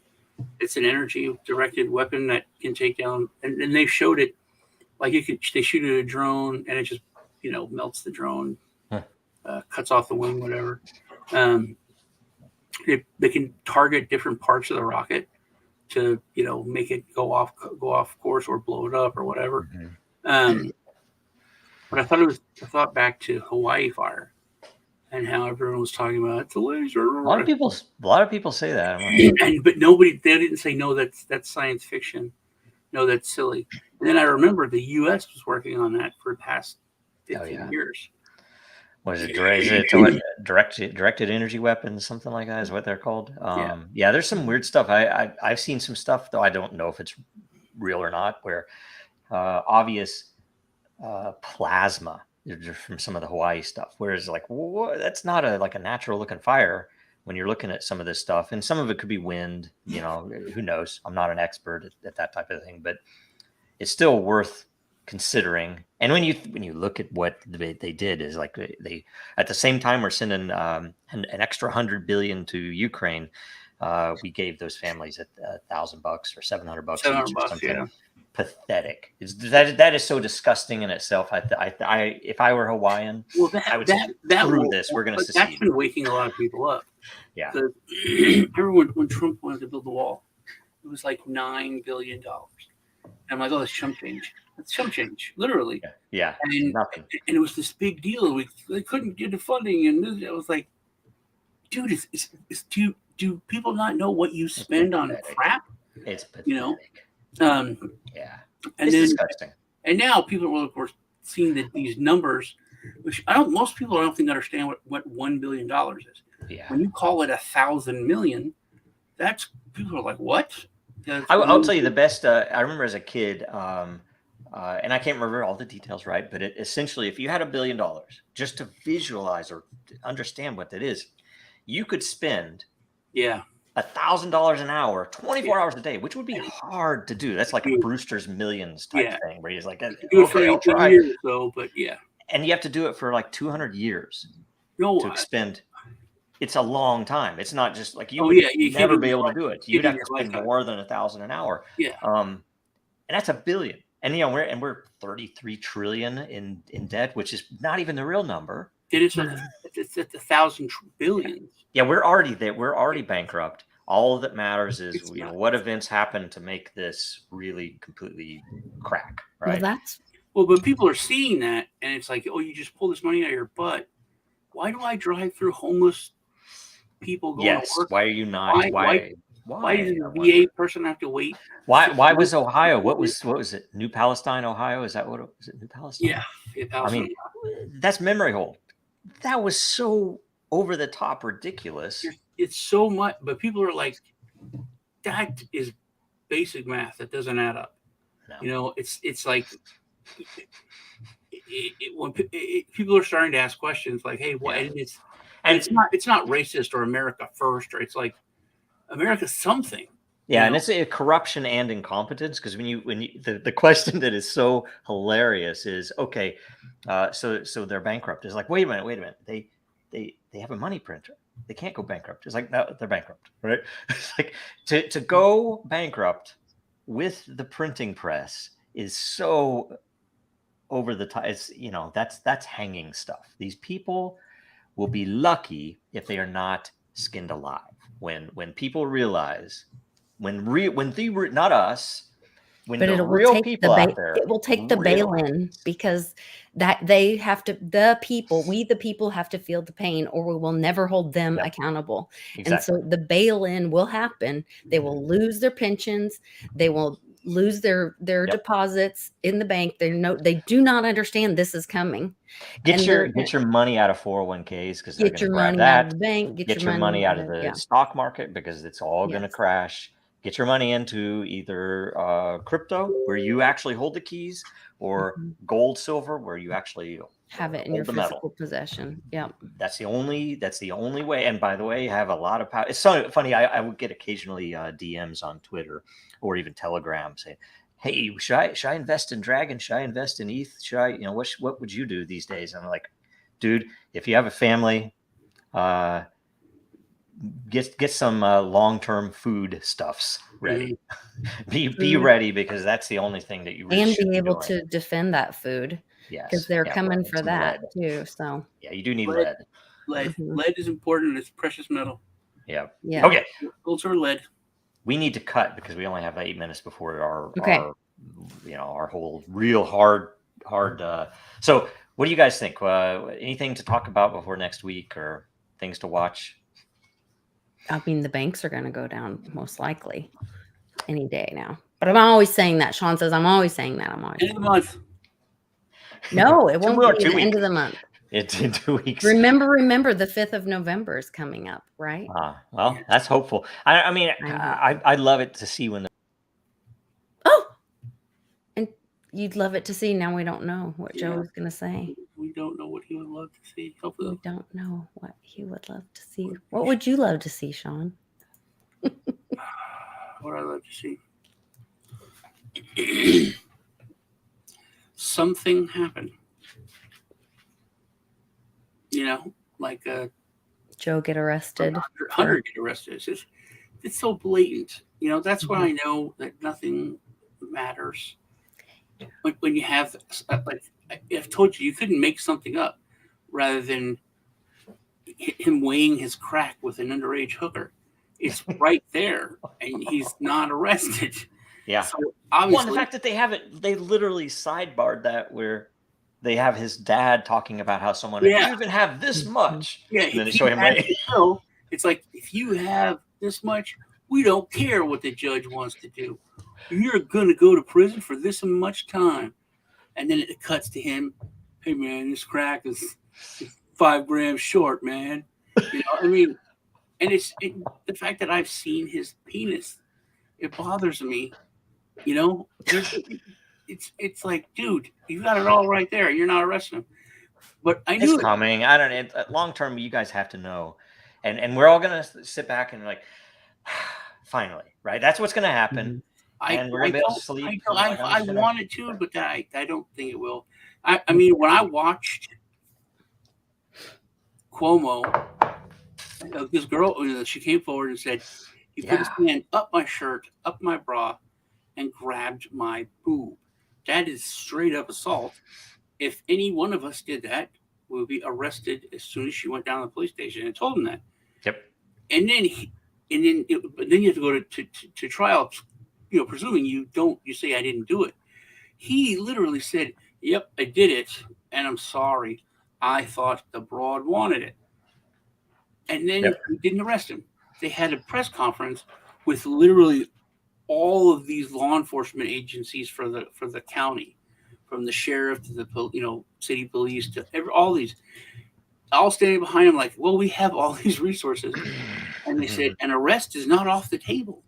energy directed weapon that can take down, and they showed it like they shoot at a drone and it just melts the drone, cuts off the wing, whatever. They can target different parts of the rocket to make it go off course or blow it up or whatever. But I thought back to Hawaii fire and how everyone was talking about it's a laser. A lot of people say that, but they didn't say no. That's science fiction. No, that's silly. And then I remember the U.S. was working on that for the past 15 years. What is it? Directed energy weapons, something like that is what they're called. Yeah, there's some weird stuff. I've seen some stuff, though I don't know if it's real or not, where obvious plasma from some of the Hawaii stuff. Whereas like, that's not a natural looking fire when you're looking at some of this stuff. And some of it could be wind, who knows? I'm not an expert at that type of thing, but it's still worth considering. And when you look at what they did, is like they at the same time we're sending an extra $100 billion to Ukraine. We gave those families $1,000 or $700 each or something. Yeah. Pathetic. That is so disgusting in itself. I if I were Hawaiian, I would say, screw this. We're going to secede. That's been waking a lot of people up. Yeah. Remember when Trump wanted to build the wall? It was like $9 billion. I'm like, oh, that's chump change. That's chump change, literally. Yeah. And nothing. And it was this big deal. They couldn't get the funding, and I was like, dude, do people not know what you spend on crap? It's pathetic. Yeah. And it's disgusting. And now people are, of course, seeing these numbers, which most people I don't think understand what $1 billion is. Yeah. When you call it 1,000 million, that's people are like, what? I'll tell you the best. I remember as a kid, and I can't remember all the details, right? But essentially, if you had $1 billion, just to visualize or understand what that is, you could spend $1,000 an hour, 24 hours a day, which would be hard to do. That's like a Brewster's Millions type thing, where he's like, okay, I'll try. Year or so, but and you have to do it for like 200 years to expend. It's a long time. It's not just like you would never be able to do it. You'd have to spend more than $1,000 an hour. And that's $1 billion. And we're 33 trillion in debt, which is not even the real number. It's at 1,000 billion. Yeah, we're already there. We're already bankrupt. All that matters is what events happen to make this really completely crack. Right. But people are seeing that, and it's like, oh, you just pull this money out of your butt. Why do I drive through homeless people going to work? Why are you not? Why does a VA person have to wait? Why was Ohio? What was it? New Palestine, Ohio? Is that what it was? New Palestine? Yeah, Palestine. I mean, that's memory hold. That was so over the top ridiculous. It's so much, but people are like, that is basic math. That doesn't add up. No. It's like when people are starting to ask questions like, hey, what? And it's not racist or America first, or it's like America something. Yeah, and it's a corruption and incompetence, because when you the question that is so hilarious is, okay, so they're bankrupt. It's like, wait a minute, they have a money printer. They can't go bankrupt. It's like, no, they're bankrupt, right? It's like to go bankrupt with the printing press is so over the top. It's that's hanging stuff. These people will be lucky if they are not skinned alive. When people realize, not us, when but the real people out there, it will take the bail-in, because that they have to, we the people have to feel the pain, or we will never hold them accountable. Exactly. And so the bail-in will happen. They will lose their pensions. They will lose their deposits in the bank. They do not understand this is coming. Get your money out of 401ks, because they're going to grab that. Out of the bank. Get your money out of the stock market, because it's all going to crash. Get your money into either crypto, where you actually hold the keys, or gold, silver, where you actually have it in your physical possession. Yeah, that's the only way. And by the way, have a lot of power. It's so funny. I would get occasionally DMs on Twitter or even Telegram saying, "Hey, should I invest in Dragon? Should I invest in ETH? Should I, what would you do these days?" And I'm like, dude, if you have a family, get some long-term food stuffs ready. Be ready, because that's the only thing that you really and should be able to defend that food. Yes, because they're coming for that too. So you do need lead. Lead is important. It's precious metal. Yeah. Okay. Gold or lead. We need to cut, because we only have 8 minutes before our whole real hard. So what do you guys think? Anything to talk about before next week, or things to watch? I mean, the banks are going to go down most likely any day now. But I'm always saying that. Sean says I'm always saying that. I'm always end of the month. No, it won't be the end of the month. It's in 2 weeks. Remember, the 5th of November is coming up, right? Well, that's hopeful. I mean, I'd love it to see when. And you'd love it to see. Now we don't know what Joe was going to say. We don't know what he would love to see. Hopefully. We don't know what he would love to see. What would you love to see, Sean? What I'd love to see. Something happened. Like Joe get arrested. Hunter get arrested. It's so blatant. That's when I know that nothing matters. When you have, like, I've told you couldn't make something up, rather than him weighing his crack with an underage hooker. It's right there, and he's not arrested. Yeah. So obviously, the fact that they literally sidebarred that, where they have his dad talking about how someone, if you even have this much, and then they show him it's like, if you have this much, we don't care what the judge wants to do. You're going to go to prison for this much time. And then it cuts to him. Hey, man, this crack is 5 grams short, man. I mean, and the fact that I've seen his penis. It bothers me. You know, it's like, dude, you got it all right there. You're not arresting him. But I knew It's coming. I don't. Long term, you guys have to know, and we're all gonna sit back and like, finally, right? That's what's gonna happen, and we're gonna be able to sleep. I wanted to, but I don't think it will. I mean, when I watched Cuomo, this girl, she came forward and said, he put his hand up my shirt, up my bra, and grabbed my boob. That is straight up assault. If any one of us did that, we would be arrested as soon as she went down to the police station. And told him that. Yep. And then but then you have to go to trial. You know, presuming you say I didn't do it. He literally said, "Yep, I did it, and I'm sorry. I thought the broad wanted it." And then we didn't arrest him. They had a press conference with literally all of these law enforcement agencies for the county, from the sheriff to the city police to all these, all standing behind him like, well, we have all these resources. And they said an arrest is not off the table.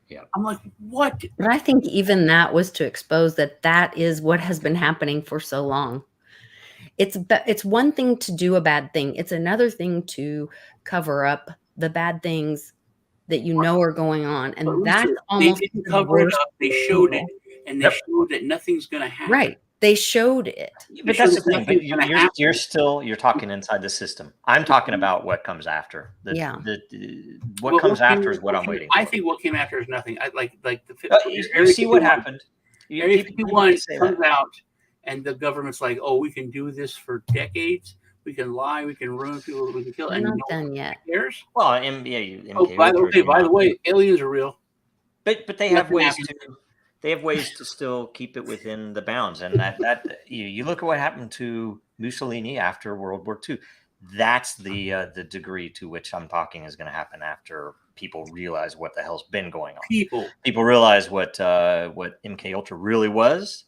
Yeah, I'm like, what? But I think even that was to expose that is what has been happening for so long. It's one thing to do a bad thing. It's another thing to cover up the bad things that you know are going on. And that's almost they didn't cover it up. They showed it, and they showed that nothing's going to happen. Right. They showed it. But that's the thing. But you're talking inside the system. I'm talking about what comes after. What comes after is what I'm waiting for. I think what came after is nothing. I like you see what happened. Area 51 comes out, and the government's like, "Oh, we can do this for decades. We can lie. We can ruin people. We can kill." We're not done yet. Cares? Well, by the way, aliens are real. But they have ways to. They have ways to still keep it within the bounds, and that you look at what happened to Mussolini after World War II. That's the degree to which I'm talking is going to happen after people realize what the hell's been going on. People realize what MK Ultra really was,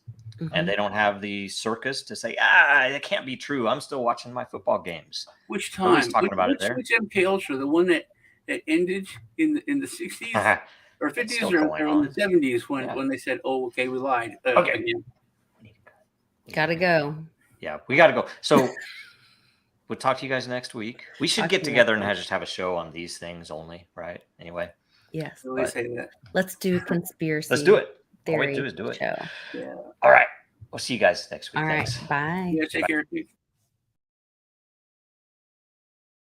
and they don't have the circus to say, it can't be true. I'm still watching my football games. Which time? Nobody's talking about it there. Which MK Ultra? The one that ended in the 60s? Or 50s or in the 70s when they said, "Oh, okay, we lied." Okay, again. Gotta go. Yeah, we gotta go. So we'll talk to you guys next week. We should get together and just have a show on these things only, right? Anyway. Yes. Let's do conspiracy. Let's do it. All we do is do it. Show. Yeah. All right. We'll see you guys next week. All right. Thanks. Bye. Yeah, take care.